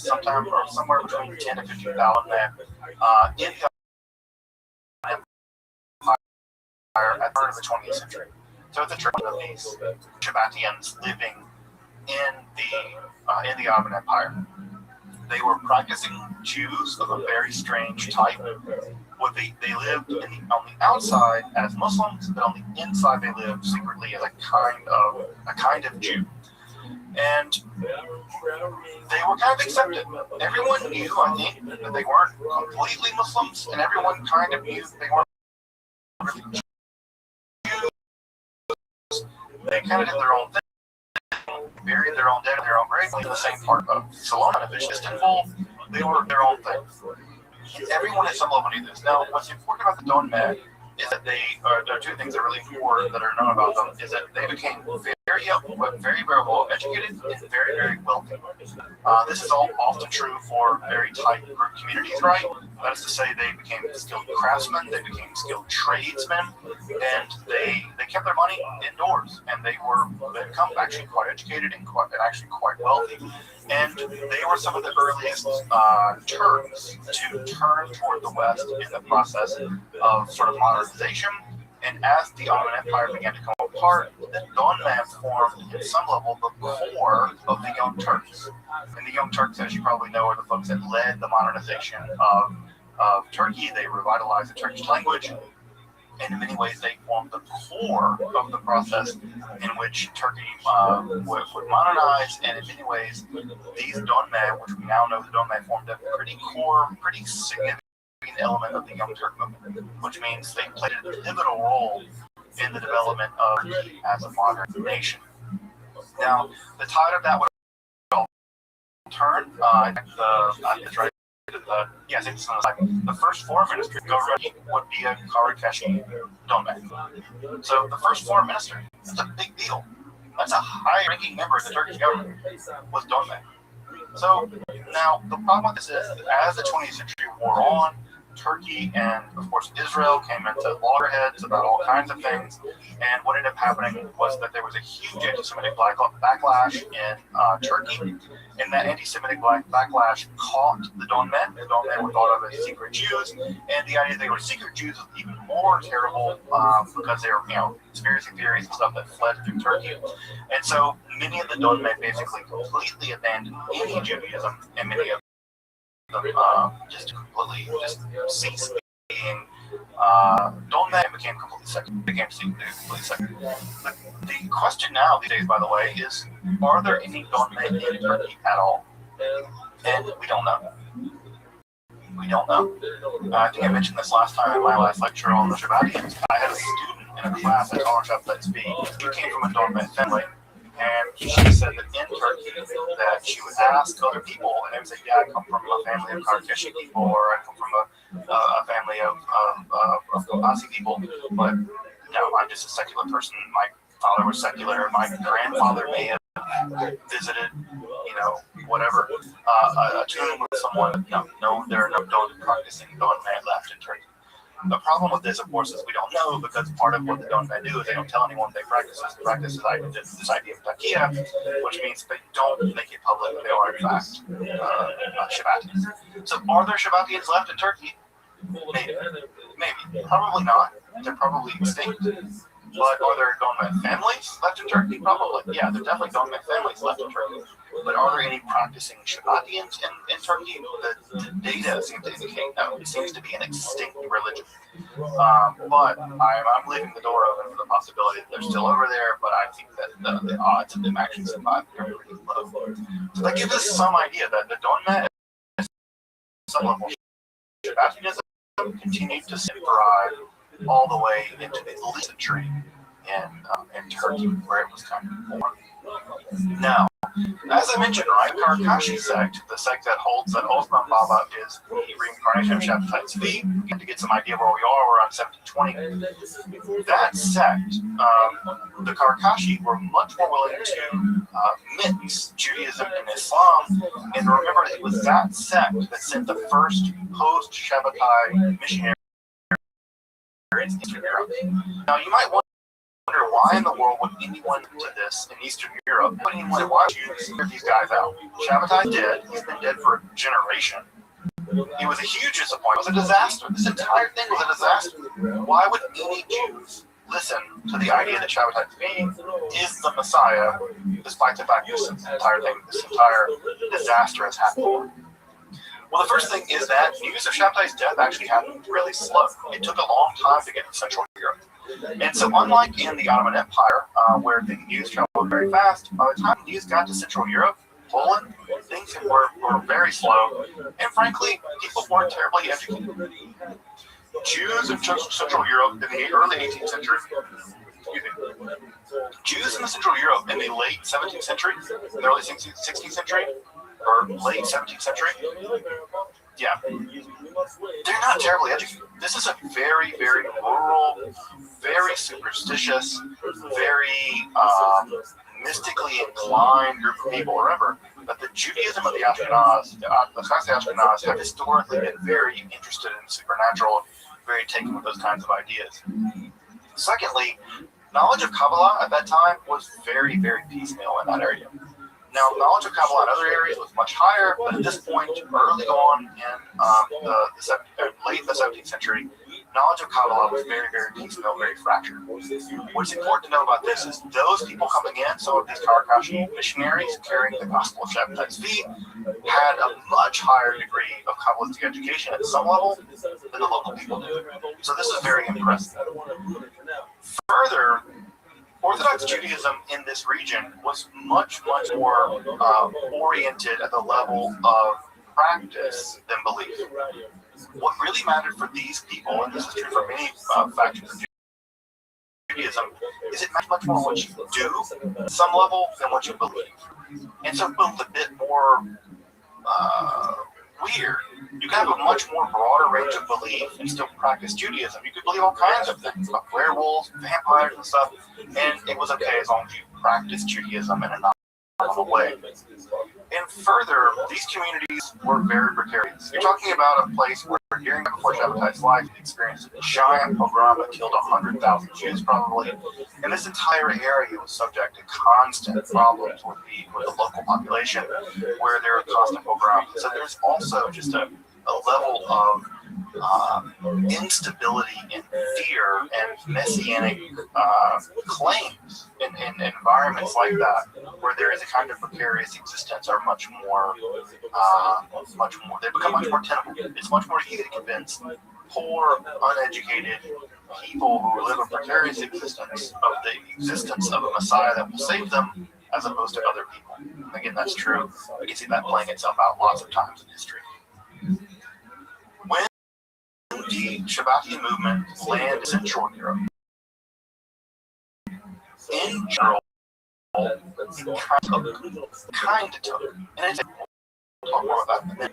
sometime or somewhere between 10 and 15,000 men in the Ottoman Empire at the turn of the 20th century. So it's a turn of these Shabbatians living in the Ottoman Empire. They were practicing Jews of a very strange type. They lived on the outside as Muslims, but on the inside they lived secretly as a kind of Jew. And they were kind of accepted. Everyone knew, I think, that they weren't completely Muslims, and everyone kind of knew that they weren't really Jews. They kind of did their own thing, buried their own dead in their own grave, in the same part of Salona, Istanbul. They were their own thing. Everyone at some level knew this. Now, what's important about the Donmed is that there are two things that are really important that are known about them, is that they became very well educated and very, very wealthy. This is all often true for very tight group communities, right? That is to say, they became skilled craftsmen, they became skilled tradesmen, and they kept their money indoors, and they become actually quite educated and actually quite wealthy. And they were some of the earliest Turks to turn toward the West in the process of sort of modernization. And as the Ottoman Empire began to come apart, the Donmed formed, at some level, the core of the Young Turks. And the Young Turks, as you probably know, are the folks that led the modernization of Turkey. They revitalized the Turkish language. And in many ways, they formed the core of the process in which Turkey would modernize. And in many ways, these Donmed, which we now know the Donmed, formed a pretty significant element of the Young Turk movement, which means they played a pivotal role in the development of Turkey as a modern nation. Now, the tide of that would all turn. I think it's right. I think it's on the side. The first foreign minister government would be a Karakashi Donmed. So the first foreign minister, that's a big deal. That's a high-ranking member of the Turkish government, was Donmed. So now the problem with this is that as the 20th century wore on, Turkey and, of course, Israel came into loggerheads about all kinds of things. And what ended up happening was that there was a huge anti-Semitic backlash in Turkey. And that anti-Semitic backlash caught the Donmed. The Donmed were thought of as secret Jews. And the idea that they were secret Jews was even more terrible because they were, conspiracy theories and stuff that fled through Turkey. And so many of the Donmed basically completely abandoned any Judaism, and many of them just ceased being Donmed and became completely secular. The question now these days, by the way, is: are there any Donmed in Turkey at all? And we don't know. I think I mentioned this last time in my last lecture on the Shabbatians. I had a student in a class at ViralRabbi who came from a Donmed family. And she said that in Turkey, that she would ask other people, and they would say, "Yeah, I come from a family of Karakashi people, or I come from a family of Abasi people, but no, I'm just a secular person. My father was secular. My grandfather may have visited, whatever, a tomb with someone. No, there are no practicing Donmed left in Turkey." The problem with this, of course, is we don't know, because part of what the Donmed do is they don't tell anyone they practice this idea of takia, which means they don't make it public that they are, in fact, Shabbatians. So are there Shabbatians left in Turkey? Maybe. Probably not. They're probably extinct. But are there Donmed families left in Turkey? Probably. Yeah, there are definitely Donmed families left in Turkey. But are there any practicing Shabbatians in Turkey? The data seem to indicate no. It seems to be an extinct religion. But I'm leaving the door open for the possibility that they're still over there, but I think that the odds of them actually surviving are pretty low. So that gives us some idea that the Donmed, some level of Shabbatianism, continued to thrive all the way into the 11th century in Turkey, where it was kind of born. Now, as I mentioned, right, Karakashi sect, the sect that holds that Osman Baba is the reincarnation of Shabtai Tzvi, and to get some idea where we are, we're on 1720. That sect, the Karakashi, were much more willing to mix Judaism and Islam, and remember, it was that sect that sent the first post-Shabbatai missionaries in Eastern Europe. Now, you might wonder why in the world would anyone do this in Eastern Europe? Why would you figure these guys out? Shabbatai dead. He's been dead for a generation. He was a huge disappointment. It was a disaster. This entire thing was a disaster. Why would any Jews listen to the idea that Shabbatai is the Messiah, despite the fact this entire disaster has happened? Well, the first thing is that news of Shabbatai's death actually happened really slow. It took a long time to get to Central Europe. And so unlike in the Ottoman Empire, where the news traveled very fast, by the time the news got to Central Europe, Poland, things were very slow, and frankly, people weren't terribly educated. Jews in Central Europe in the early 18th century, Jews in Central Europe in the late 17th century, the early 16th century, or late 17th century, yeah, they're not terribly educated. This is a very, very rural, very superstitious, very mystically inclined group of people. Remember that the Judaism of the Ashkenaz, the Ashkenaz, have historically been very interested in supernatural, very taken with those kinds of ideas. Secondly, knowledge of Kabbalah at that time was very, very piecemeal in that area. Now, knowledge of Kabbalah in other areas was much higher, but at this point, early on in late 17th century, knowledge of Kabbalah was very, very piecemeal, very fractured. What's important to know about this is those people coming in, some of these Karakashi missionaries carrying the gospel of Shabbatai's feet, had a much higher degree of Kabbalistic education at some level than the local people did. So this is very impressive. Further, Orthodox Judaism in this region was much, much more oriented at the level of practice than belief. What really mattered for these people, and this is true for many factions of Judaism, is it matters much more what you do at some level than what you believe. And so it was a bit more weird. You can have a much more broader range of belief and still practice Judaism. You could believe all kinds of things about werewolves, vampires, and stuff, and it was okay as long as you practiced Judaism in a non-normal way. And further, these communities were very precarious. You're talking about a place where during before Shabbatai's life, he experienced a giant pogrom that killed 100,000 Jews probably, and this entire area was subject to constant problems with the local population, where there were constant pogroms. So there's also just a level of instability and fear and messianic claims in environments like that, where there is a kind of precarious existence, are much more, they become much more tenable. It's much more easy to convince poor, uneducated people who live a precarious existence of the existence of a Messiah that will save them, as opposed to other people. Again, that's true. We can see that playing itself out lots of times in history. When the Shabbatian movement landed in Central Europe, in general, kind of took, and it's we'll talk more about that.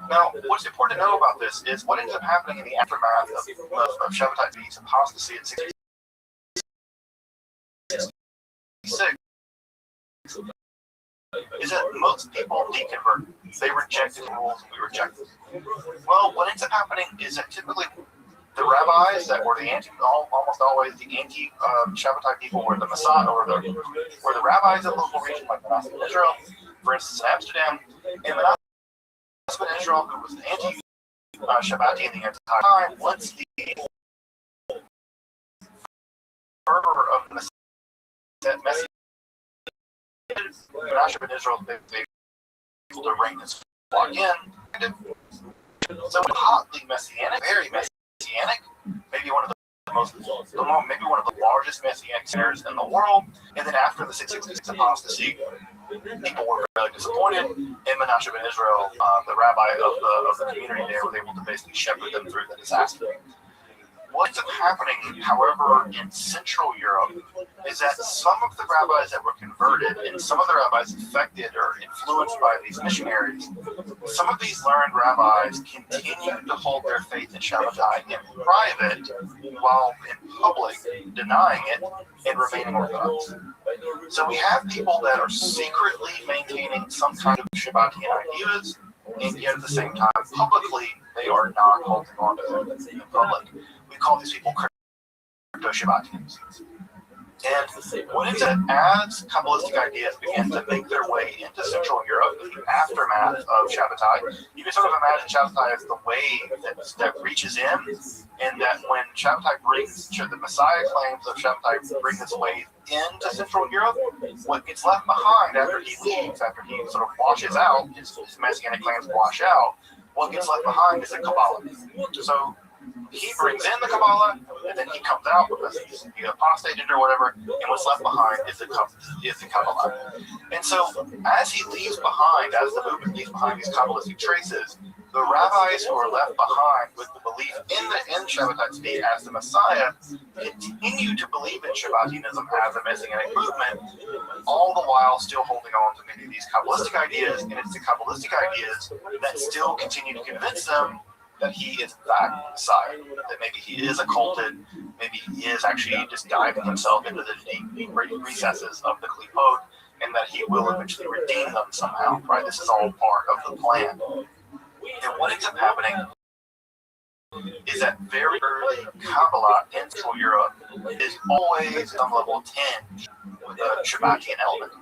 Now, what's important to know about this is what ends up happening in the aftermath of Shabbatai's apostasy in 66 is that most people deconvert. They rejected the rules we rejected. Well, what ends up happening is that typically the rabbis that were the almost always the anti-Shabbatai people were the Mossad, or the rabbis of the local region, like Manasseh in Israel, for instance, in Amsterdam, and Manasseh in Israel, who was an anti-Shabbati in the entire time. Once the fervor of the Messiah, Manasseh in Israel, they able to bring this flock in. So hotly messianic, very messianic, maybe one of the largest messianic centers in the world. And then after the 666 apostasy, people were really disappointed. And Manasseh ben Israel, the rabbi of the community there, was able to basically shepherd them through the disaster. What's happening, however, in Central Europe is that some of the rabbis that were converted and some of the rabbis affected or influenced by these missionaries, some of these learned rabbis continued to hold their faith in Shabbatai in private, while in public denying it and remaining Orthodox. So we have people that are secretly maintaining some kind of Shabbatian ideas, and yet at the same time, publicly, they are not holding on to them in public. We call these people crypto-Shabbatians. And when it's as Kabbalistic ideas began to make their way into Central Europe in the aftermath of Shabbatai, you can sort of imagine Shabbatai as the wave that reaches in, and that when Shabbatai brings, the Messiah claims of Shabbatai bring this wave into Central Europe, what gets left behind after he leaves, after he sort of washes out, his Messianic claims wash out, what gets left behind is a Kabbalah. So he brings in the Kabbalah, and then he comes out because he apostated or whatever, and what's left behind is the Kabbalah. And so, as he leaves behind, as the movement leaves behind these Kabbalistic traces, the rabbis who are left behind with the belief in Shabbatai Tzvi as the Messiah continue to believe in Shabbatianism as a Messianic movement, all the while still holding on to many of these Kabbalistic ideas, and it's the Kabbalistic ideas that still continue to convince them that he is in fact Messiah, that maybe he is occulted, maybe he is actually just diving himself into the deep recesses of the Klipot, and that he will eventually redeem them somehow, right? This is all part of the plan. And what ends up happening is that very early Kabbalah in Central Europe is always some level tinged with a Shabbatian element.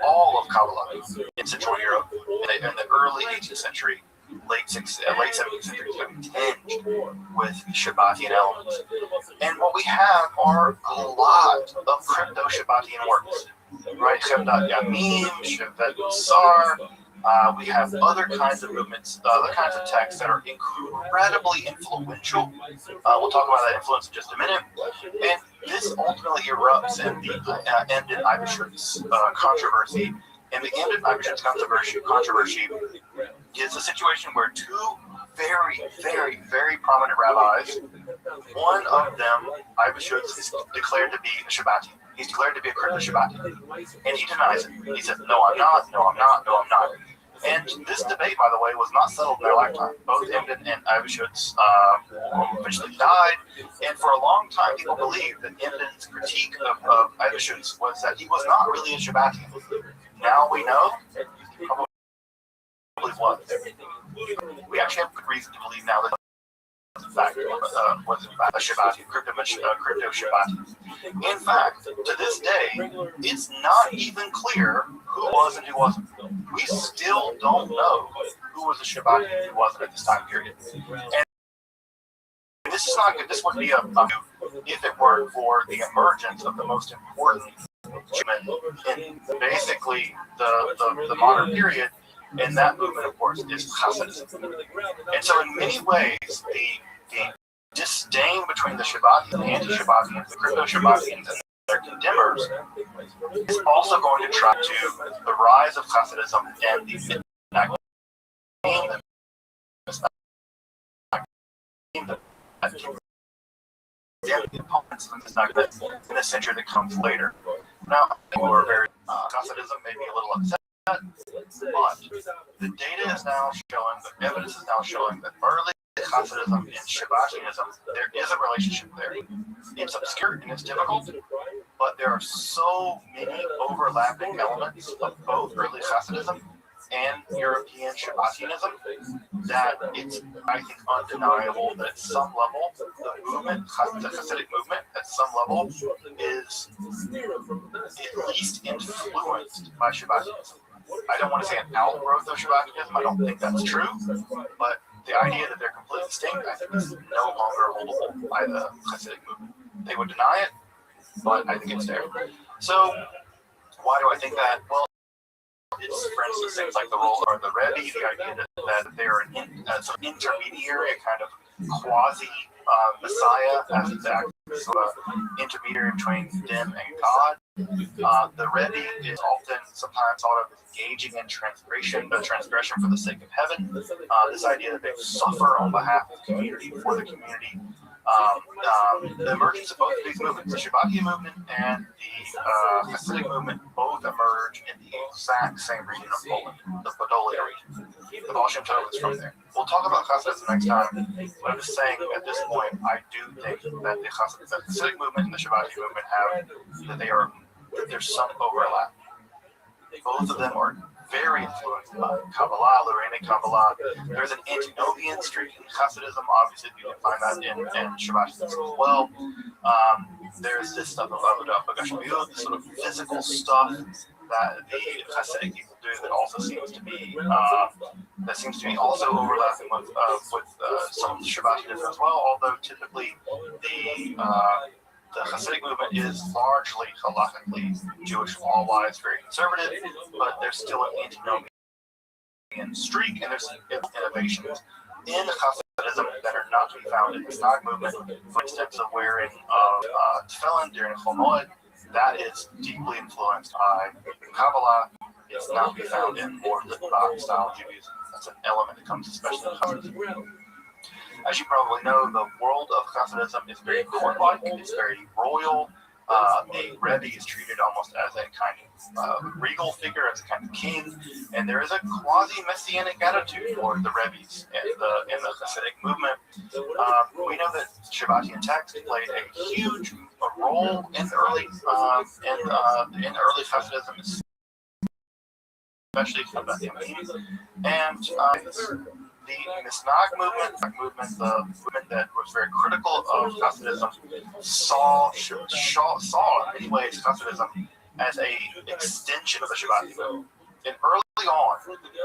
All of Kabbalah in Central Europe in the early 18th century, late 17th century is tinged with Shabbatian elements. And what we have are a lot of crypto-Shabbatian works, right? Shabbat Yamim, Shabbat Musar. We have other kinds of movements, other kinds of texts that are incredibly influential. We'll talk about that influence in just a minute. And this ultimately erupts in the Emden Eibeschutz controversy. And the Emden Eibeschutz controversy is a situation where two very, very, very prominent rabbis, one of them, Eibeschutz, is declared to be a Shabbatian. He's declared to be a crypto-Shabbatian. And he denies it. He says, no, I'm not, no, I'm not, no, I'm not. And this debate, by the way, was not settled in their lifetime. Both Emden and Eibeschutz eventually died. And for a long time, people believed that Emden's critique of Eibeschutz was that he was not really a Shabbatian. Now we know he probably was. We actually have good reason to believe now that was in fact a Shabbatian, crypto-Shabbatian. In fact, to this day, it's not even clear who was and who wasn't. We still don't know who was a Shabbatian and who wasn't at this time period. And this is not good. This would be a if it weren't for the emergence of the most important movement in basically the modern period. And that movement, of course, is Hasidism. And so in many ways, the disdain between the Shabbatians and the anti-Shabbatians, the crypto-Shabbatians and their condemners, is also going to track to the rise of Hasidism and the opponents in the century that comes later. Now, people are very Hasidism, maybe a little upset. But the data is now showing, the evidence is now showing that early Hasidism and Shabbatianism, there is a relationship there. It's obscure and it's difficult, but there are so many overlapping elements of both early Hasidism and European Shabbatianism that it's, I think, undeniable that at some level, the movement, the Hasidic movement, at some level, is at least influenced by Shabbatianism. I don't want to say an outgrowth of Shabbatianism. I don't think that's true. But the idea that they're completely distinct, I think, is no longer holdable by the Hasidic movement. They would deny it, but I think it's there. So, why do I think that? Well, it's, for instance, things like the role of the Rebbe, the idea that they're an sort of intermediary, a kind of quasi-Messiah, as exactly sort of intermediary between them and God. The Rebbe is often sometimes thought of as engaging in transgression for the sake of heaven. This idea that they suffer on behalf of the community, for the community. The emergence of both of these movements, the Shabbatian movement and the Hasidic movement, both emerge in the exact same region of Poland, the Podolia region. The Baal Shem Tov is from there. We'll talk about Hasidism next time, but I'm just saying at this point, I do think that the Hasidic movement and the Shabbatian movement there's some overlap. Both of them are very influenced by Kabbalah, Lorraine Kabbalah. There's an antinomian streak in Hasidism. Obviously, you can find that in Shabbatism as well. There's this stuff of Bagashmiut, this sort of physical stuff that the Hasidic people do that also seems to be also overlapping with some Shabbatinism as well. Although typically the Hasidic movement is largely halakhically Jewish law-wise, very conservative, but there's still an antinomian streak, and there's innovations in Hasidism that are not to be found in the Snag movement. For instance, the wearing of tefillin during Chol Moed, that is deeply influenced by Kabbalah. It's not to be found in more Litvak style Judaism. That's an element that comes especially in Hasidism. As you probably know, the world of Hasidism is very court-like. It's very royal. The Rebbe is treated almost as a kind of regal figure, as a kind of king, and there is a quasi-messianic attitude toward the Rebbe's in the Hasidic movement. We know that Shabbatian text played a huge role in early Hasidism, especially Shabbatian, and the Snag movement, the movement that was very critical of Hasidism, saw in many ways Hasidism as an extension of the Shabbat movement. And early on,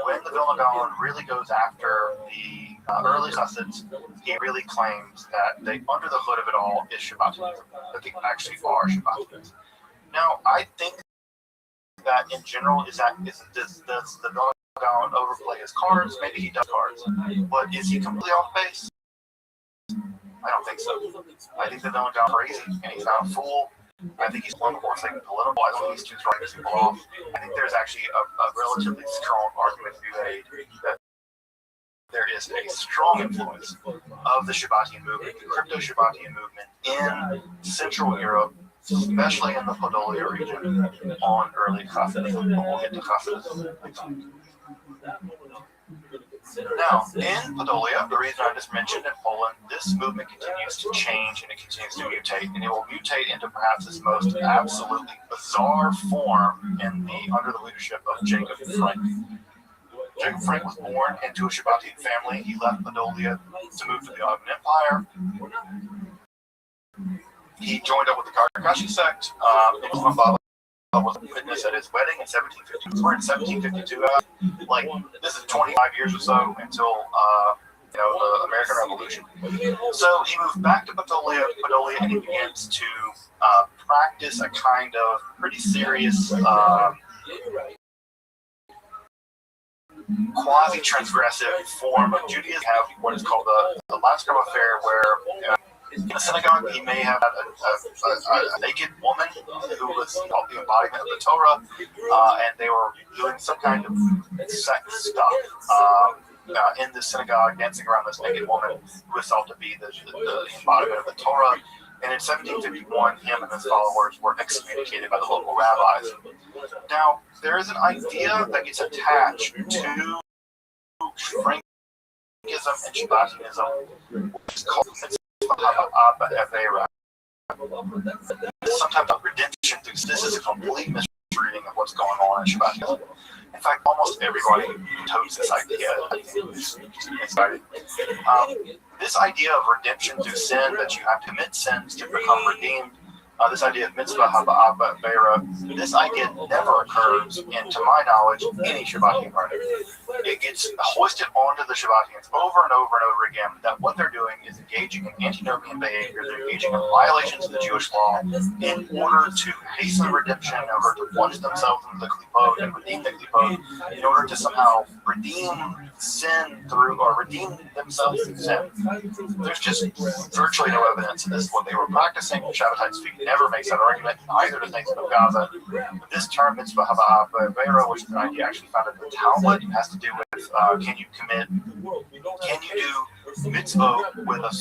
when the Vilna Gaon really goes after the early Hasids, he really claims that under the hood of it all is Shabbatianism, that they actually are Shabbatians. Now, I think that in general, does the Vilna Gaon overplay his cards? Maybe he does cards, but is he completely off base? I don't think so. I think the Vilna Gaon is crazy, and he's not a fool. I think he's one more thing political. I don't think he's too trying to people off. I think there's actually a relatively strong argument to be made that there is a strong influence of the Shabbatian movement, the crypto-Shabbatian movement in Central Europe, especially in the Podolia region, on early Hasidism. We'll get to Hasidism next time. Now, in Podolia, the reason I just mentioned in Poland, this movement continues to change and it continues to mutate, and it will mutate into perhaps its most absolutely bizarre form under the leadership of Jacob Frank. Jacob Frank was born into a Shabbatian family. He left Podolia to move to the Ottoman Empire. He joined up with the Karkashi sect. Was a witness at his wedding in 1752. We're in 1752. This is 25 years or so until the American Revolution. So he moved back to Podolia, and he begins to practice a kind of pretty serious quasi-transgressive form of Judaism. Have what is called the Lasker affair, where in the synagogue, he may have had a naked woman who was the embodiment of the Torah, and they were doing some kind of sex stuff in the synagogue, dancing around this naked woman who was thought to be the embodiment of the Torah. And in 1751, him and his followers were excommunicated by the local rabbis. Now, there is an idea that gets attached to Frankism and Shabbatianism, which is called some type of redemption through this is a complete misreading of what's going on in Shabbat. In fact, almost everybody totes this idea. This idea of redemption through sin, that you have to commit sins to become redeemed, this idea of mitzvah haba'ah ba'era, this idea never occurs, and to my knowledge, any Shabbatian writer. It gets hoisted onto the Shabbatians over and over and over again that what they're doing is engaging in antinomian behavior, they're engaging in violations of the Jewish law in order to hasten redemption, in order to plunge themselves into the klipot and redeem the klipot, in order to somehow redeem sin through, or redeem themselves through sin. There's just virtually no evidence of this. What they were practicing, Shabbatites never makes that argument, neither does Nathan of Gaza. This term, mitzvah haba'ah ba'era, which is an idea actually found in the Talmud, has to do with can you do mitzvah with a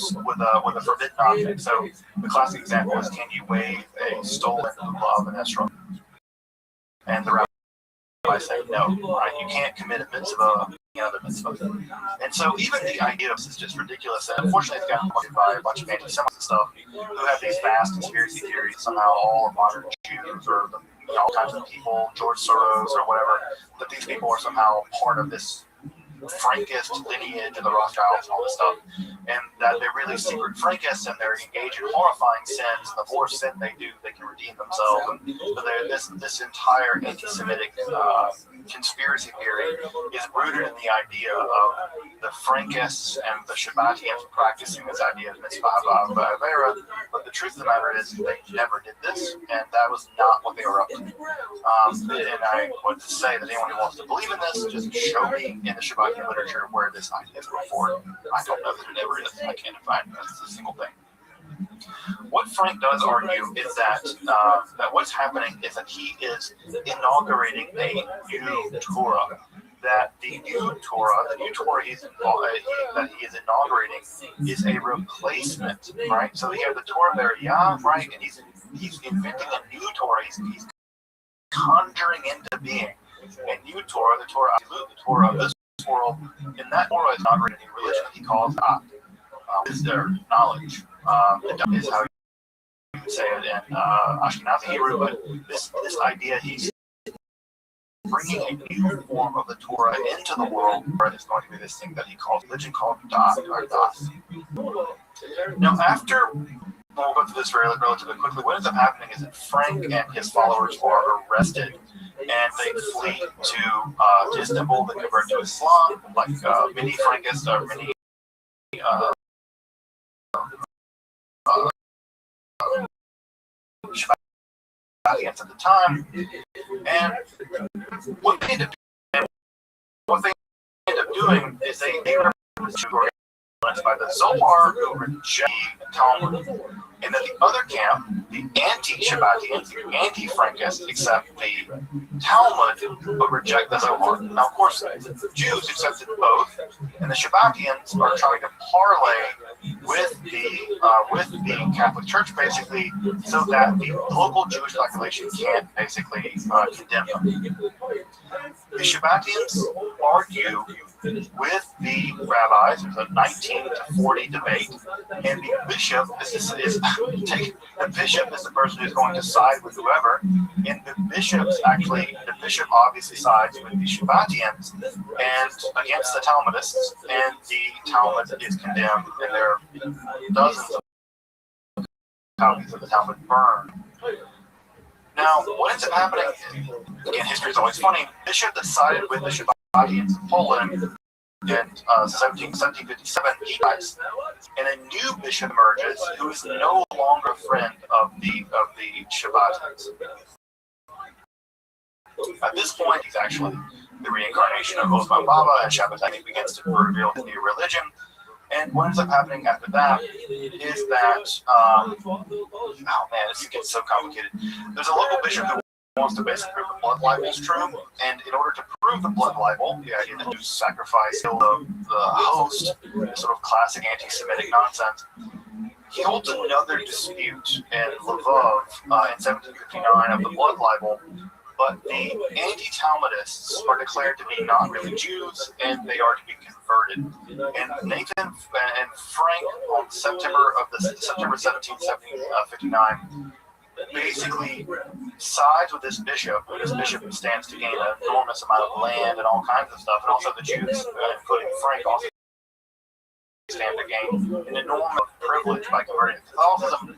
forbidden object? So the classic example is, can you wave a stolen lulav of an esrog? And the rabbi say no, right? You can't commit a mitzvah, other mitzvah. And so even the idea of this is just ridiculous. And unfortunately, it's gotten played by a bunch of anti-Semites and stuff who have these vast conspiracy theories. Somehow all of modern Jews or all kinds of people, George Soros or whatever, that these people are somehow part of this Frankist lineage of the Rothschilds and all this stuff, and that they're really secret Frankists and they're engaged in horrifying sins, and the more sin they do, they can redeem themselves. And this entire anti-Semitic conspiracy theory is rooted in the idea of the Frankists and the Shabbatians practicing this idea of mitzvah haba'ah. But the truth of the matter is they never did this, and that was not what they were up to. And I would say that anyone who wants to believe in this, just show me in the Shabbat literature where this idea is put forward. I don't know that it ever is. I can't find a single thing. What Frank does argue is that what's happening is that he is inaugurating a new Torah. That the new Torah that he is inaugurating is a replacement, right? So you have the Torah Beriah, right? And he's inventing a new Torah. He's conjuring into being a new Torah, the Torah Absolute, the Torah of this world. And that Torah is not really a religion. He calls God. Is their knowledge. That is how you would say it in Ashkenazi Hebrew, but this idea he's bringing a new form of the Torah into the world, where there's going to be this thing that he calls religion called Das, or Das. Now, after, we'll go through this relatively quickly, what ends up happening is that Frank and his followers are arrested, and they flee to Istanbul. They convert to Islam, like many Frankists or many Shabbatians at the time, and what they end up doing is they represent by the Zohar who reject the Talmud, and then the other camp, the anti-Shabbatians, the anti-Frankists, accept the Talmud but reject the Zohar. Now, of course, the Jews accepted both, and the Shabbatians are trying to parlay with the Catholic Church, basically, so that the local Jewish population can't basically condemn them. The Shabbatians argue with the rabbis. There's a 19 to 40 debate, and the bishop is the person who's going to side with whoever, and the bishop obviously sides with the Shabbatians and against the Talmudists, and the Talmud is condemned, and there are dozens of copies of the Talmud burned. Now, what ends up happening, again, history is always funny, the bishop that sided with the Shabbatians in Poland in 1757, he dies, and a new bishop emerges who is no longer a friend of the Shabbatians. At this point, he's actually the reincarnation of Osman Baba, and Shabbatai begins to reveal the new religion. And what ends up happening after that is that, oh man, this gets so complicated. There's a local bishop who wants to basically prove the blood libel is true, and in order to prove the blood libel, the idea that you sacrifice the host, sort of classic anti-Semitic nonsense, he holds another dispute in Lvov in 1759 of the blood libel. But the anti-Talmudists are declared to be not really Jews, and they are to be converted. And Nathan and Frank, on September 1759, basically sides with this bishop, and this bishop stands to gain an enormous amount of land and all kinds of stuff, and also the Jews, including Frank, also stand to gain an enormous privilege by converting to Catholicism.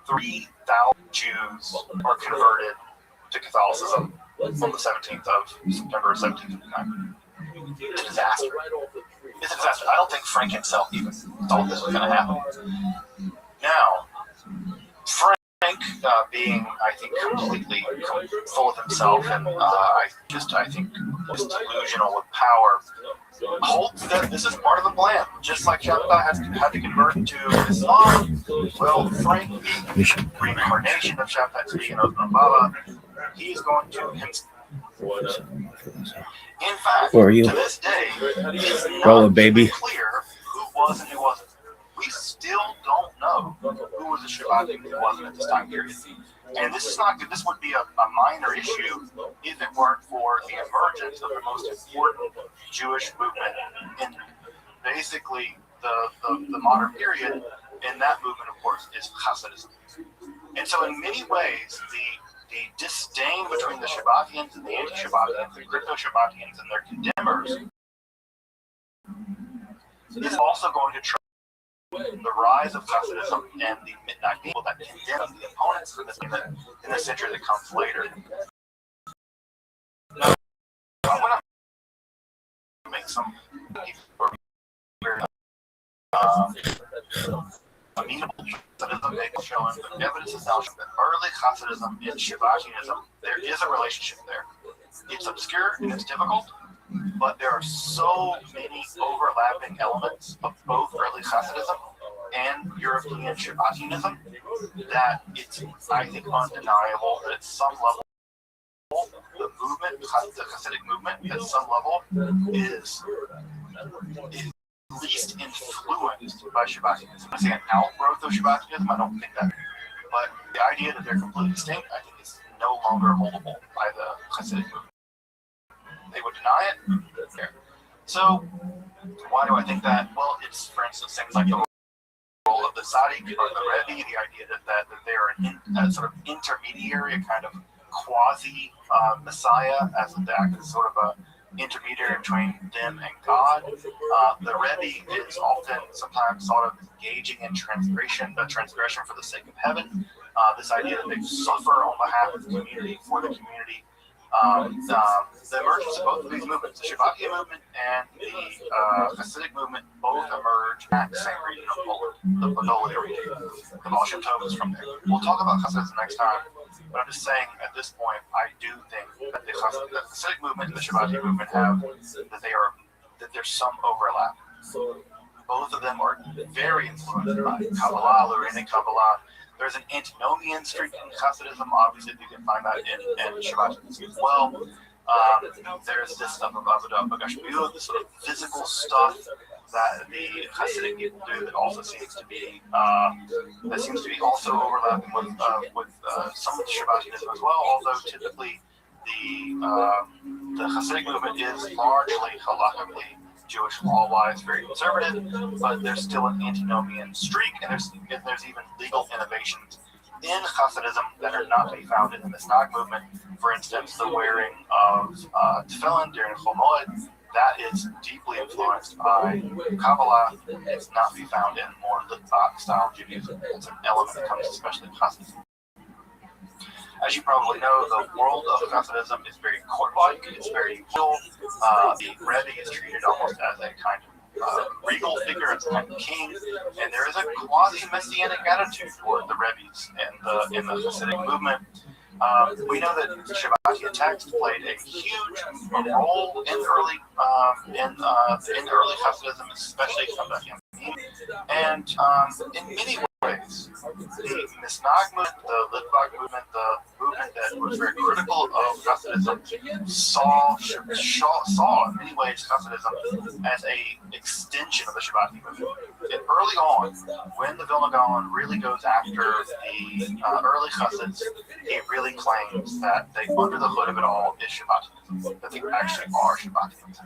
3,000 Jews are converted to Catholicism on the 17th of September 1759. It's a disaster. It's a disaster. I don't think Frank himself even thought this was going to happen. Now, Frank, being, I think, completely full of himself and I think just delusional with power, holds that this is part of the plan. Just like Shabbatai had to convert to Islam, well, Frank, the reincarnation of Shabbatai speaking of Baba, he's going to in fact, to this day, it's not clear who was and who wasn't. We still don't know who was a Shabbat and who wasn't at this time period. And this is not good. This would be a minor issue if it weren't for the emergence of the most important Jewish movement in basically the modern period. And that movement, of course, is Hasidism. And so in many ways, the disdain between the Shabbatians and the anti-Shabbatians, the crypto-Shabbatians and their condemners, is also going to the rise of Hasidism and the Midnight people that condemn the opponents in the century that comes later. Now, I'm going to make some amenable Hasidism may be shown, but evidence is now shown that early Hasidism and Shabbatianism, there is a relationship there. It's obscure and it's difficult, but there are so many overlapping elements of both early Hasidism and European Shabbatianism that it's, I think, undeniable that at some level the movement, the Hasidic movement, at some level is least influenced by Shabbatianism. I say an outgrowth of Shabbatianism, I don't think that. But the idea that they're completely distinct, I think, is no longer holdable by the Hasidic movement. They would deny it. So, why do I think that? Well, it's, for instance, things like the role of the Tzaddik or the Rebbe, the idea that they are a sort of intermediary, a kind of quasi-Messiah, as the act is sort of a intermediary between them and God. The Rebbe is often sometimes thought of engaging in transgression for the sake of heaven. This idea that they suffer on behalf of the community, for the community. The emergence of both of these movements, the Shabbatia movement and the Hasidic movement, both emerge at the same region of Poland, the Podolia region. The Baal Shem Tov is from there. We'll talk about Hasidism next time, but I'm just saying at this point, I do think that the Hasidic movement and the Shabbatia movement have that there's some overlap. Both of them are very influenced by Kabbalah, Lorraine Kabbalah. There's an antinomian streak in Hasidism. Obviously, you can find that in Shabbatism as well. There's this stuff of Avodah Bagashmiut, this sort of physical stuff that the Hasidic people do that also seems to be also overlapping with some of the Shabbatianism as well. Although typically the Hasidic movement is largely halakhically Jewish law-wise very conservative, but there's still an antinomian streak, and there's even legal innovations in Hasidism that are not to be found in the Misnag movement. For instance, the wearing of tefillin during Chol Moed, that is deeply influenced by Kabbalah. It's not to be found in more Litvak-style Judaism. It's an element that comes especially in Hasidism. As you probably know, the world of Hasidism is very court-like. It's very regal. The Rebbe is treated almost as a kind of regal figure, as a kind of king, and there is a quasi-messianic attitude toward the Rebbe's in the Hasidic movement. We know that Shabbatia text played a huge role in early Hasidism, especially Shabbat and in many ways, the Misnag movement, the Litvak movement, the movement that was very critical of Hasidism, saw in many ways Hasidism as an extension of the Shabbatia movement. And early on, when the Vilna Gaon really goes after the early Hasids, he really claims that under the hood of it all is Shabbatianism, that they actually are Shabbatians.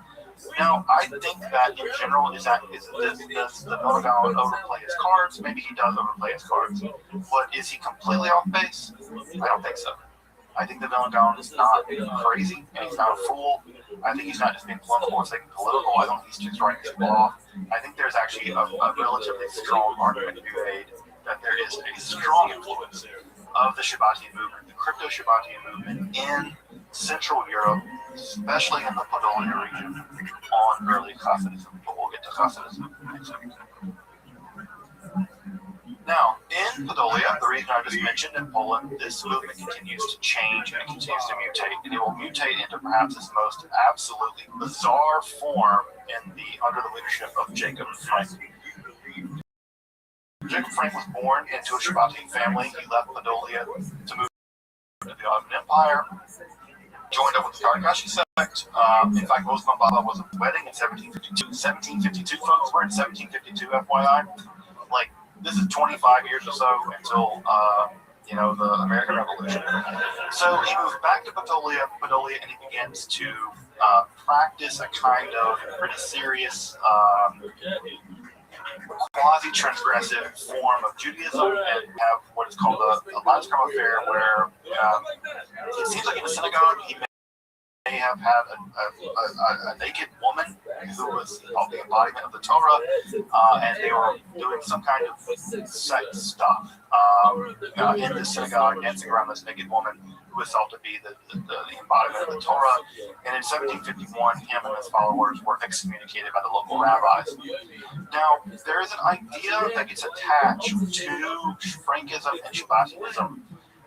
Now, I think that in general, does the Vilna Gaon overplay his cards? Maybe he does overplay his cards. But is he completely off base? I don't think so. I think the Vilna Gaon is not crazy, and he's not a fool. I think he's not just being political or saying political. I don't think he's just writing people off. I think there's actually a relatively strong argument to be made that there is a strong influence of the Shabbatia movement, the crypto-Shabbatia movement in Central Europe, especially in the Podolia region, on early Hasidism. But we'll get to Hasidism next week. Now, in Podolia, the region I just mentioned in Poland, this movement continues to change and it continues to mutate. And it will mutate into perhaps its most absolutely bizarre form under the leadership of Jacob Frank. Jacob Frank was born into a Shabbatian family. He left Podolia to move to the Ottoman Empire, joined up with the Tarkashi sect. In fact, Osman Baba was a wedding in 1752. 1752, folks. We're in 1752, FYI. This is 25 years or so until, the American Revolution. So he moved back to Podolia, and he begins to practice a kind of pretty serious quasi-transgressive form of Judaism and have what is called a lifetime affair where it seems like in a synagogue he may have had a naked woman who was the embodiment of the Torah, and they were doing some kind of sex stuff in the synagogue, dancing around this naked woman. who was thought to be the embodiment of the Torah. And in 1751, him and his followers were excommunicated by the local rabbis. Now, there is an idea that gets attached to Frankism and Shabbatianism,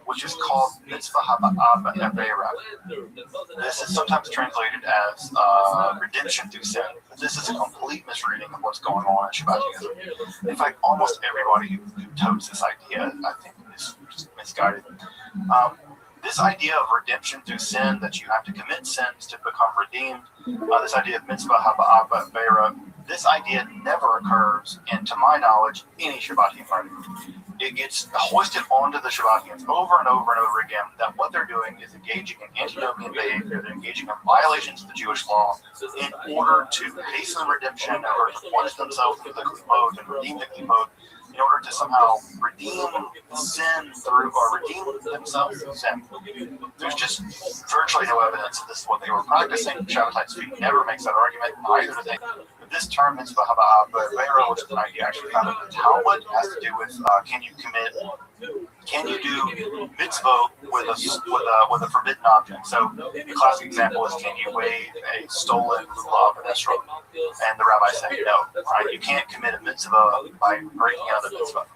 which is called mitzvah haba'ah. This is sometimes translated as redemption through sin. But this is a complete misreading of what's going on in Shabbatianism. In fact, almost everybody who totes this idea, I think, is just misguided. This idea of redemption through sin, that you have to commit sins to become redeemed, this idea of mitzvah haba'ah, this idea never occurs, and to my knowledge, any Shabbatian party. It gets hoisted onto the Shabbatians over and over and over again that what they're doing is engaging in antinomian behavior, they're engaging in violations of the Jewish law in order to hasten redemption, in order to plunge themselves into the klipot and redeem the klipot, in order to somehow redeem sin through, or redeem themselves through sin. There's just virtually no evidence that this is what they were practicing. Shabbatai Tzvi never makes that argument, neither do they. This term, mitzvah haba'ah, which is an idea actually found in the Talmud, has to do with can you do mitzvah with a forbidden object? So the classic example is, can you wave a stolen lulav in Esrog? And the rabbi said no, right? You can't commit a mitzvah by breaking out of the mitzvah.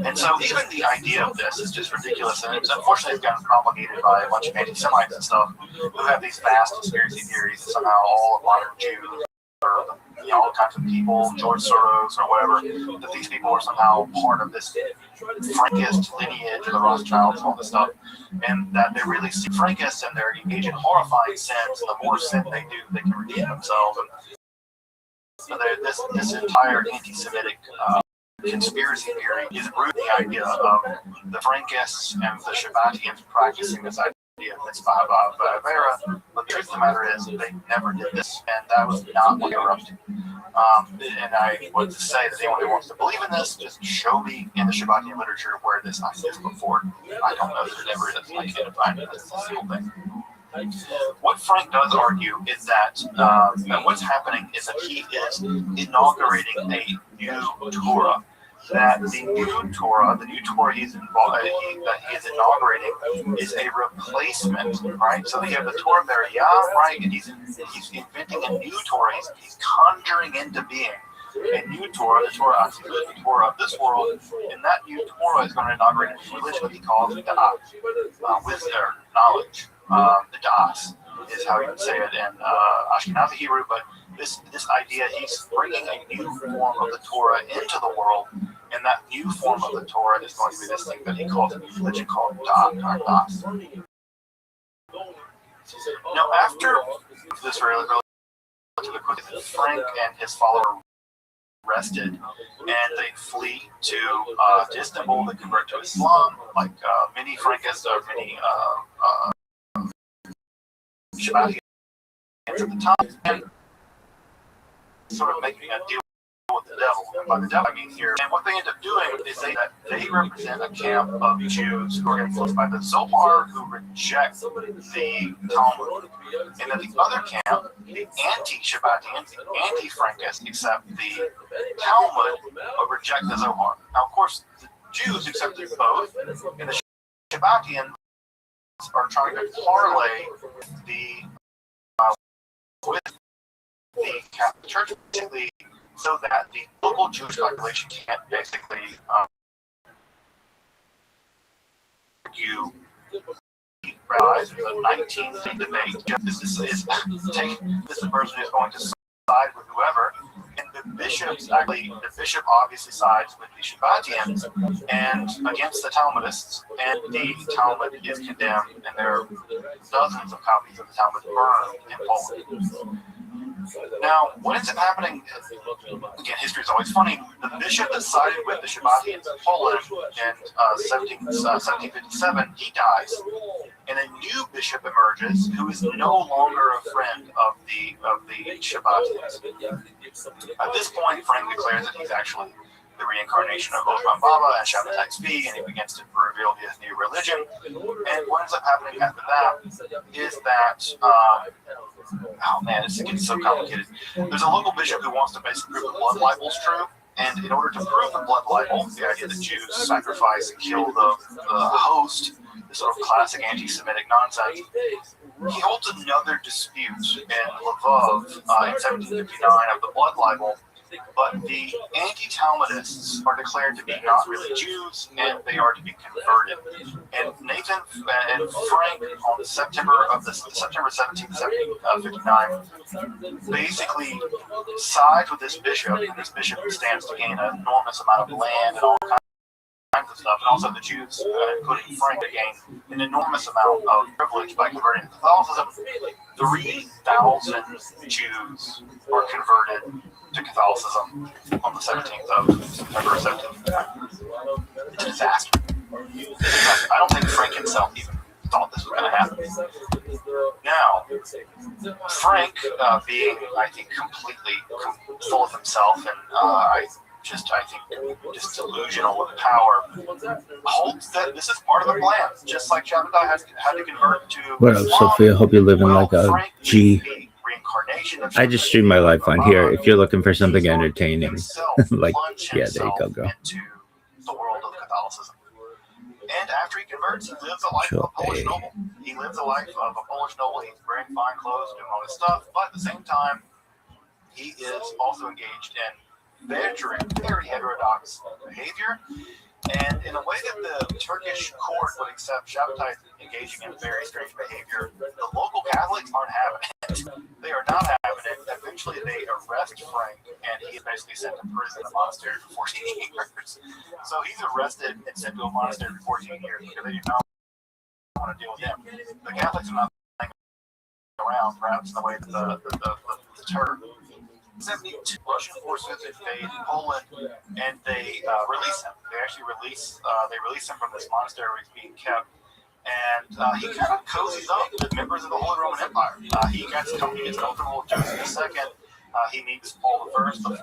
And so even the idea of this is just ridiculous, and it's unfortunately gotten promulgated by a bunch of anti-Semites and stuff who have these vast conspiracy theories that somehow all of modern Jews, or all kinds of people, George Soros or whatever, that these people are somehow part of this Frankist lineage, the Rothschilds, all this stuff, and that they really see Frankists and they're engaged in horrifying sins, and the more sin they do, they can redeem themselves. And so this entire anti-Semitic conspiracy theory is rooted in the idea of the Frankists and the Shabbatians practicing this idea of mitzvah haba'ah. But the truth of the matter is, they never did this, and that was not what they were up to. And I would say that anyone who wants to believe in this, just show me in the Shabbatian literature where this idea is put forward. I don't know that it ever is. I can't find it. That's a single thing. What Frank does argue is that what's happening is that he is inaugurating a new Torah. That the new Torah he's involved, that he is inaugurating is a replacement, right? So you have the Torah there, right? And he's inventing a new Torah. He's conjuring into being a new Torah, the Torah of this world, and that new Torah is going to inaugurate a religion that he calls Da'at, wisdom, knowledge. The Das is how you would say it in Ashkenazi Hebrew, but this idea, he's bringing a new form of the Torah into the world, and that new form of the Torah is going to be this thing that he calls a new religion called Das. Now, after this relatively quickly, Frank and his follower arrested, and they flee to Istanbul. They convert to Islam, like many Frankists or many Shabbatians at the time, and sort of making a deal with the devil. And by the devil, I mean here. And what they end up doing is that they represent a camp of Jews who are influenced by the Zohar, who reject the Talmud. And then the other camp, the anti-Shabbatians, the anti-Frankists, accept the Talmud, but reject the Zohar. Now, of course, the Jews accepted both, and the Shabbatians are trying to parlay with the Catholic Church, basically, so that the local Jewish population can't basically argue rabbis in the 19th debate. This is the person who's going to side with whoever, and the bishop obviously sides with the Shabbatians and against the Talmudists, and the Talmud is condemned, and there are dozens of copies of the Talmud burned in Poland. Now, what ends up happening, again, history is always funny, the bishop that sided with the Shabbatians in Poland in 1757, he dies, and a new bishop emerges who is no longer a friend of the Shabbatians. At this point, Frank declares that he's actually the reincarnation of Osman Baba and Shabbatai Tzvi, and he begins to reveal his new religion. And what ends up happening after that is that, oh man, it gets so complicated. There's a local bishop who wants to basically prove the blood libel is true, and in order to prove the blood libel, the idea that Jews sacrifice and kill the host, this sort of classic anti-Semitic nonsense. He holds another dispute in Lvov in 1759 of the blood libel, but the anti-Talmudists are declared to be not really Jews, and they are to be converted. And Nathan and Frank on September 17th, 1759, basically sides with this bishop, and this bishop stands to gain an enormous amount of land and all kinds of stuff, and also the Jews, including Frank, gain an enormous amount of privilege by converting to Catholicism. 3,000 Jews are converted to Catholicism on the 17th of September 17th. It's a disaster. I don't think Frank himself even thought this was going to happen. Now, Frank, being, I think, completely full of himself and I think just delusional with power, holds that this is part of the plan. Just like Shabbatai had to convert to What up, Sophia? Hope you're living like a G. I just stream my life on here. If you're looking for something entertaining, like, yeah, there you go, girl. Into the world of Catholicism. And after he converts, he lives a life of a Polish noble. He lives a life of a Polish noble. He's wearing fine clothes, doing all this stuff, but at the same time, he is also engaged in very heterodox behavior, and in a way that the Turkish court would accept Shabbatai engaging in very strange behavior, the local Catholics aren't having it. They are not having it. Eventually, they arrest Frank, and he is basically sent to prison, a monastery, for 14 years. So he's arrested and sent to a monastery for 14 years because they do not want to deal with him. The Catholics are not playing around, perhaps in the way that the Turk. 72 Russian forces invade Poland, and they release him. They actually release him from this monastery where he's being kept, and he kind of cozies up with members of the Holy Roman Empire. He gets comfortable with Joseph II. He meets Paul I, the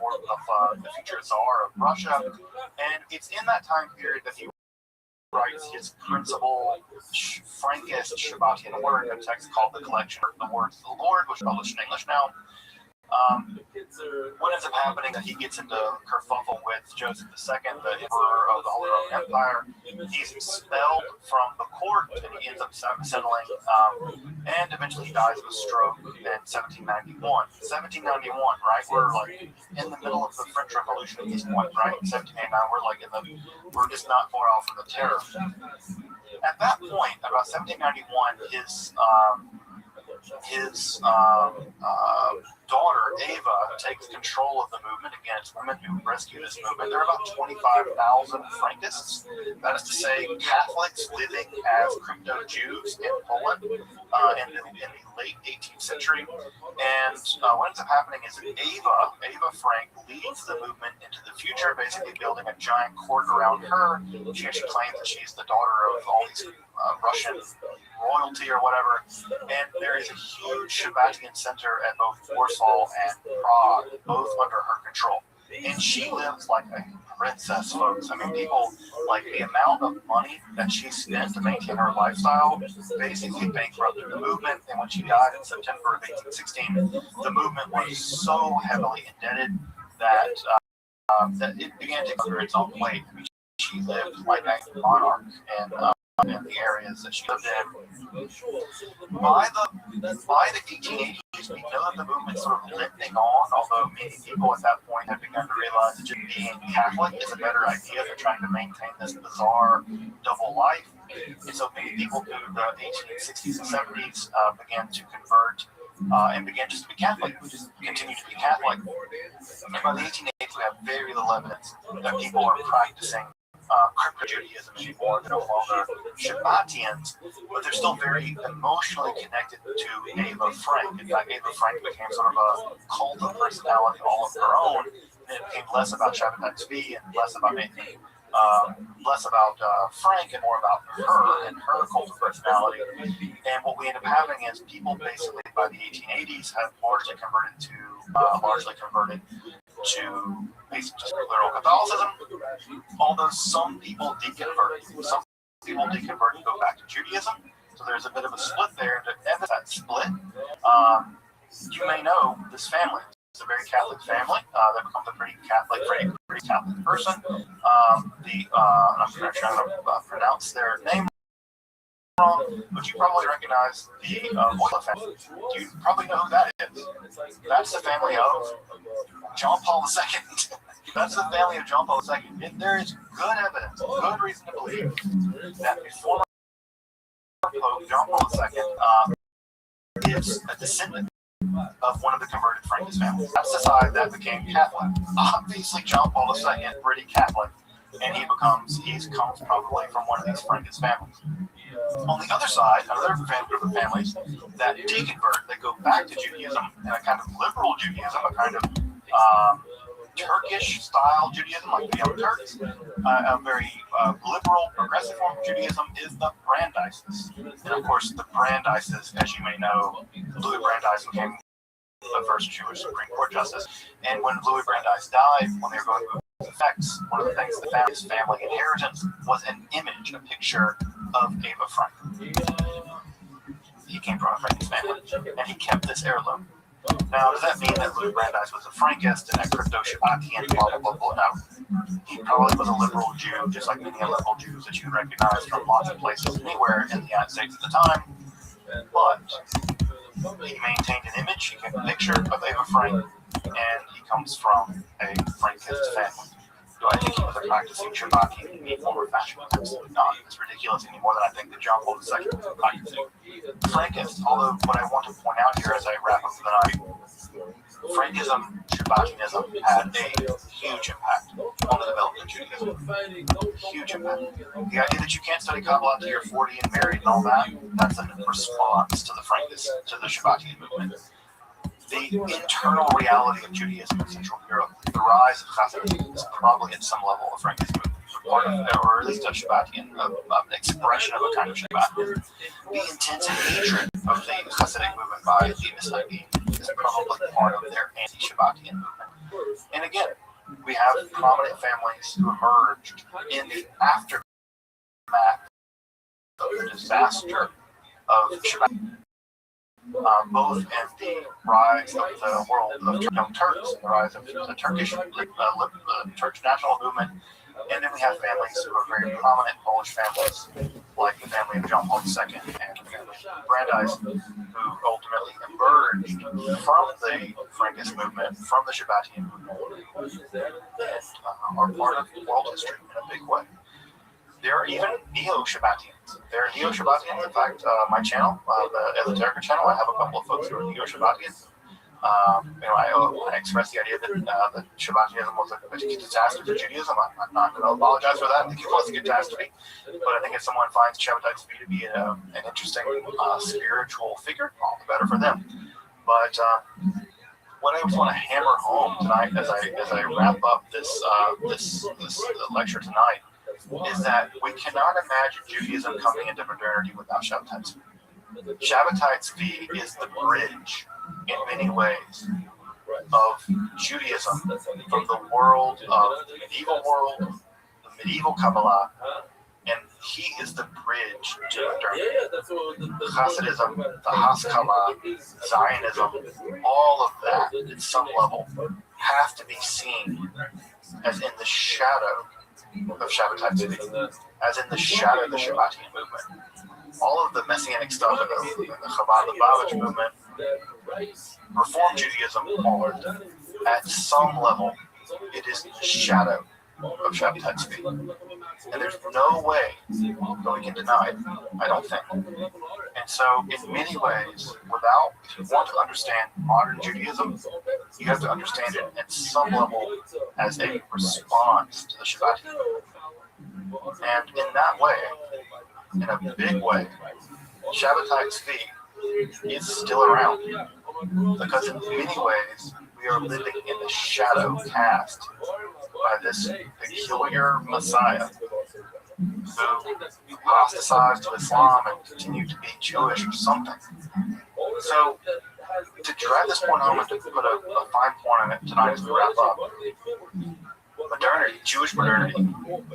future Tsar of Russia, and it's in that time period that he writes his principal Frankist Shabbatian work, a text called The Collection of the Words of the Lord, which is published in English now. What ends up happening is that he gets into kerfuffle with Joseph II, the emperor of the Holy Roman Empire. He's expelled from the court, and he ends up settling, and eventually he dies of a stroke in 1791. 1791, right? We're like in the middle of the French Revolution at this point, right? 1789, we're just not far off from the terror. At that point, about 1791, his daughter, Ava, takes control of the movement. Again, it's women who rescue this movement. There are about 25,000 Frankists. That is to say, Catholics living as crypto-Jews in Poland in the late 18th century. And what ends up happening is Ava Frank leads the movement into the future, basically building a giant court around her. She actually claims that she's the daughter of all these Russian royalty or whatever, and there is a huge Shabbatian center at both Warsaw and Prague, both under her control. And she lives like a princess, folks. I mean, people, like, the amount of money that she spent to maintain her lifestyle basically bankrupted the movement. And when she died in September of 1816, the movement was so heavily indebted that it began to clear its own weight. I mean, she lived like a monarch, and in the areas that she lived in. By the 1880s, we know that the movement sort of lifting on, although many people at that point had begun to realize that just being Catholic is a better idea. They're trying to maintain this bizarre double life. And so many people through the 1860s and 70s began to convert and began just to be Catholic, just continue to be Catholic. And by the 1880s, we have very little evidence that people are practicing crypto-Judaism anymore. They're no longer Shabbatians, but they're still very emotionally connected to Ava Frank. In fact, Ava Frank became sort of a cult of personality all of her own, and it became less about Shabbatai Tzvi and less about Nathan, less about Frank and more about her and her cult of personality. And what we end up having is people basically by the 1880s have largely converted to basically just literal Catholicism, although some people deconvert. Some people deconvert and go back to Judaism. So there's a bit of a split there. To end that split, you may know this family. It's a very Catholic family that becomes a pretty Catholic person. I'm trying to pronounce their name wrong, but you probably recognize the Loyola family. You probably know who that is. That's the family of John Paul II. That's the family of John Paul II. And there is good evidence, good reason to believe that the former Pope John Paul II is a descendant of one of the converted Frankish families. That's the side that became Catholic. Obviously, John Paul II is pretty Catholic, and he comes probably from one of these Frankish families. On the other side, another group of families that deconvert, they go back to Judaism, and a kind of liberal Judaism, a kind of Turkish-style Judaism, like the Young Turks, a very liberal, progressive form of Judaism is the Brandeis. And of course, the Brandeis, as you may know, Louis Brandeis became the first Jewish Supreme Court justice. And when Louis Brandeis died, when they were going through his effects, one of the things that his family inheritance was an image, a picture of Eva Frank. He came from a Frankish family, and he kept this heirloom. Now, does that mean that Louis Brandeis was a Frankist and a crypto-Shabbatian, blah, blah, blah, blah? No. He probably was a liberal Jew, just like many liberal Jews that you recognize from lots of places anywhere in the United States at the time. But he maintained an image, he kept a picture of Eva Frank, and he comes from a Frankist family. Do I think he was a practicing Shabbatian in any form or fashion? Absolutely not. It's ridiculous any more than I think that John Paul II was a practicing Frankist. Although what I want to point out here as I wrap up the night, Frankism, Shabbatianism had a huge impact on the development of Judaism. Huge impact. The idea that you can't study Kabbalah until you're 40 and married and all that, that's a response to the Frankist, to the Shabbatian movement. The internal reality of Judaism in Central Europe, the rise of Hasidism, is probably at some level a Frankist movement, part of, or at least a Shabbatian, an expression of a kind of Shabbatian. The intense hatred of the Hasidic movement by the Messianic is probably part of their anti-Shabbatian movement. And again, we have prominent families who emerged in the aftermath of the disaster of Shabbat. Both in the rise of the world of Young Turks, the rise of the Turkish Turkish national movement, and then we have families who are very prominent Polish families, like the family of John Paul II and the family of Brandeis, who ultimately emerged from the Frankist movement, from the Shabbatian movement, and are part of world history in a big way. There are even neo-Shabbatians. There are neo-Shabbatians. In fact, my channel, the Esoterica channel, I have a couple of folks who are neo-Shabbatians. I expressed the idea that Shabbatianism was a disaster for Judaism. I'm not going to apologize for that. I think it was a catastrophe. But I think if someone finds Shabbatites to be an interesting spiritual figure, all the better for them. But what I want to hammer home tonight, as I wrap up this lecture tonight, is that we cannot imagine Judaism coming into modernity without Shabbatai Tzvi. Shabbatai Tzvi is the bridge, in many ways, of Judaism from the world of the medieval world, the medieval Kabbalah, and he is the bridge to modernity. Hasidism, the Haskalah, Zionism, all of that, at some level, have to be seen as in the shadow of Shabbatai Tzvi, as in the shadow of the Shabbatian movement. All of the Messianic stuff in the Chabad Lubavitch movement, Reform Judaism, all of it, at some level, it is the shadow of Shabbatai Tzvi. And there's no way that we can deny it, I don't think. And so, in many ways, if you want to understand modern Judaism, you have to understand it at some level as a response to the Shabbatian movement. And in that way, in a big way, Shabbatai Tzvi is still around. Because in many ways, we are living in the shadow cast by this peculiar Messiah who apostatized to Islam and continued to be Jewish or something. So, to drive this point home and to put a fine point on it tonight as we wrap up, modernity, Jewish modernity,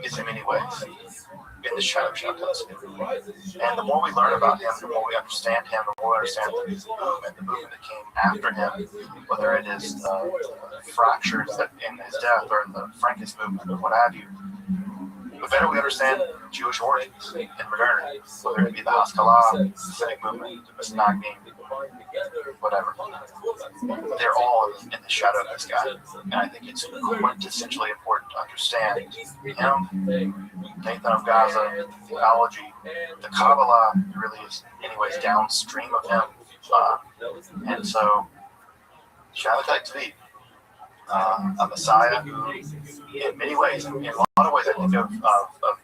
is in many ways in the shadow of Shabbatai. And the more we learn about him, the more we understand him, the more we understand the movement that came after him, whether it is the fractures that in his death or the Frankist movement or what have you, the better we understand Jewish origins in modernity, whether it be the Haskalah, Hasidic movement, the Misnagdim, whatever, they're all in the shadow of this guy. And I think it's quintessentially important to understand him, Nathan of Gaza, theology, the Kabbalah really is, anyways, downstream of him. And so, Shabbatai Tzvi, a Messiah who, in many ways, in a lot of ways, I think of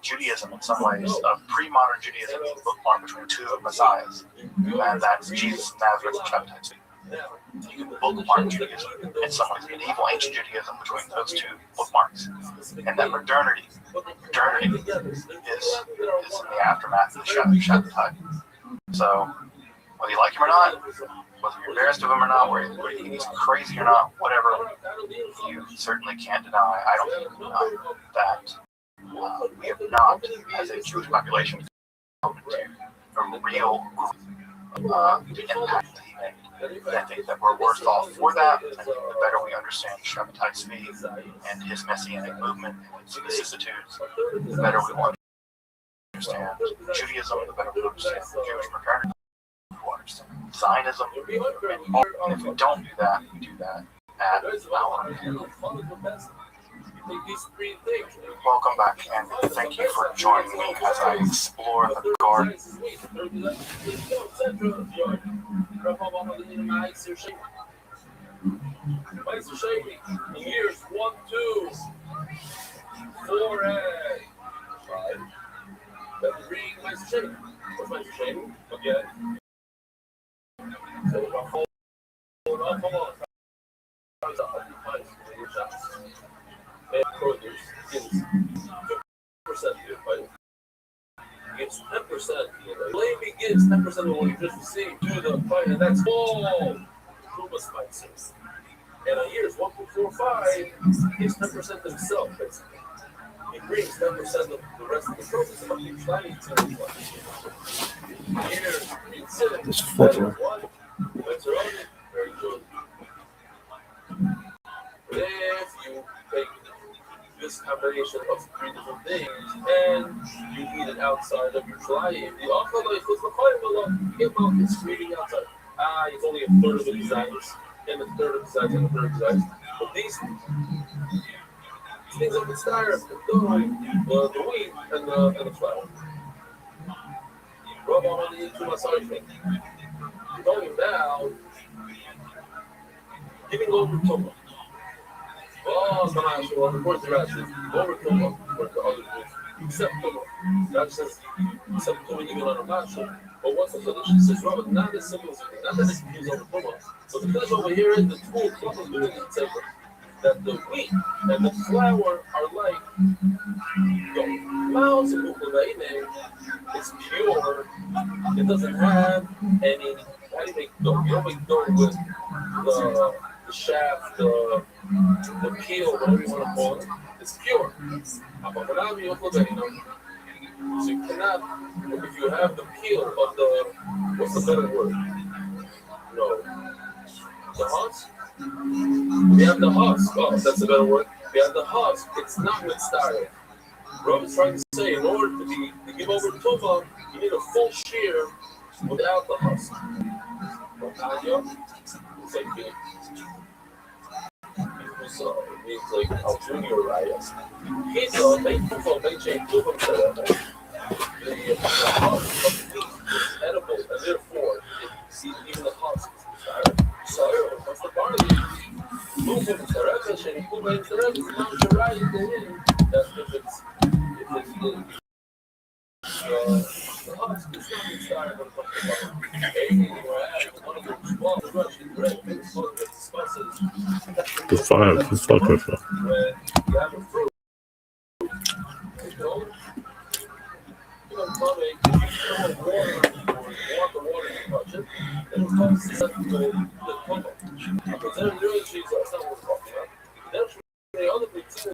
Judaism in some ways, of pre-modern Judaism being bookmarked between two Messiahs, and that's Jesus of Nazareth and Shabbatai Tzvi. You can bookmark Judaism in some ways, medieval ancient Judaism between those two bookmarks, and that modernity is in the aftermath of the Shabbatai. So, whether you like him or not, whether you're embarrassed of him or not, whether you think he's crazy or not, whatever, you certainly can't deny, I don't deny, that we have not, as a Jewish population, come to a real impact that he made. And I think that we're worse off for that. I think the better we understand Shabbatai Tzvi and his messianic movement and its vicissitudes, the better we will understand Judaism, the better we understand Jewish modernity. Zionism, and if we don't do that, we do that at our Welcome back, and thank you for joining me as I explore the garden. Years 1, 2, 4, and 5. Let's read Meister Shady. What's Meister Shady? Again. Hold on. And produce gives 2% gives 10%. Blame gives 10% of what you just received to the fight, and that's all Truma spices. And on years 1, 2, 4, 5, gives 10% himself. He brings 10% of the rest of the process of the trying to here, This footwork. very good. If you take this combination of 3 different things and you eat it outside of your Shalayim, the Achalah is the Chayyim give out it's reading outside. It's only a third of the designs, and a third of the designs, and a third of the designs. But these things of the style, the wheat, and the flour. Rub on the into my side thing. Going now, giving over Tumah. Oh, sometimes you want to report the rest. Over Tumah, report the other things. Except Tumah. God says, except Tumah even on a matzah. But once the Kaddish says, Robert, not as simple as it, not that it gives over Tumah. So the Kaddish over here is the tool Tumah is doing it, etc. That the wheat and the flour are like mouse and it's pure. It doesn't have any. How do you make dough? You don't make dough with the shaft, the peel, whatever you want to call it. It's pure. So you cannot, if you have the peel of the, what's the better word? No. The husk? We have the husk. Oh, that's a better word. We have the husk. It's not with starter. Rob is trying to say, in order to give over Tumah, you need a full shear without the husk. It's like me. So it means like how junior riots. He's a big Tumah, big change Tumah. The husk of the meat is edible, and therefore, even the husk is desired. So, what's the barley? That's if it's the husk is not desired when it comes to barley. Anything you add, one of the small directions, red, big, small, discusses. The fire, the sacrifice. When you have a fruit, you know, water, you want the water to touch it, and it comes susceptible to the Tumah. Because they're doing cheese, that's not what we're talking about.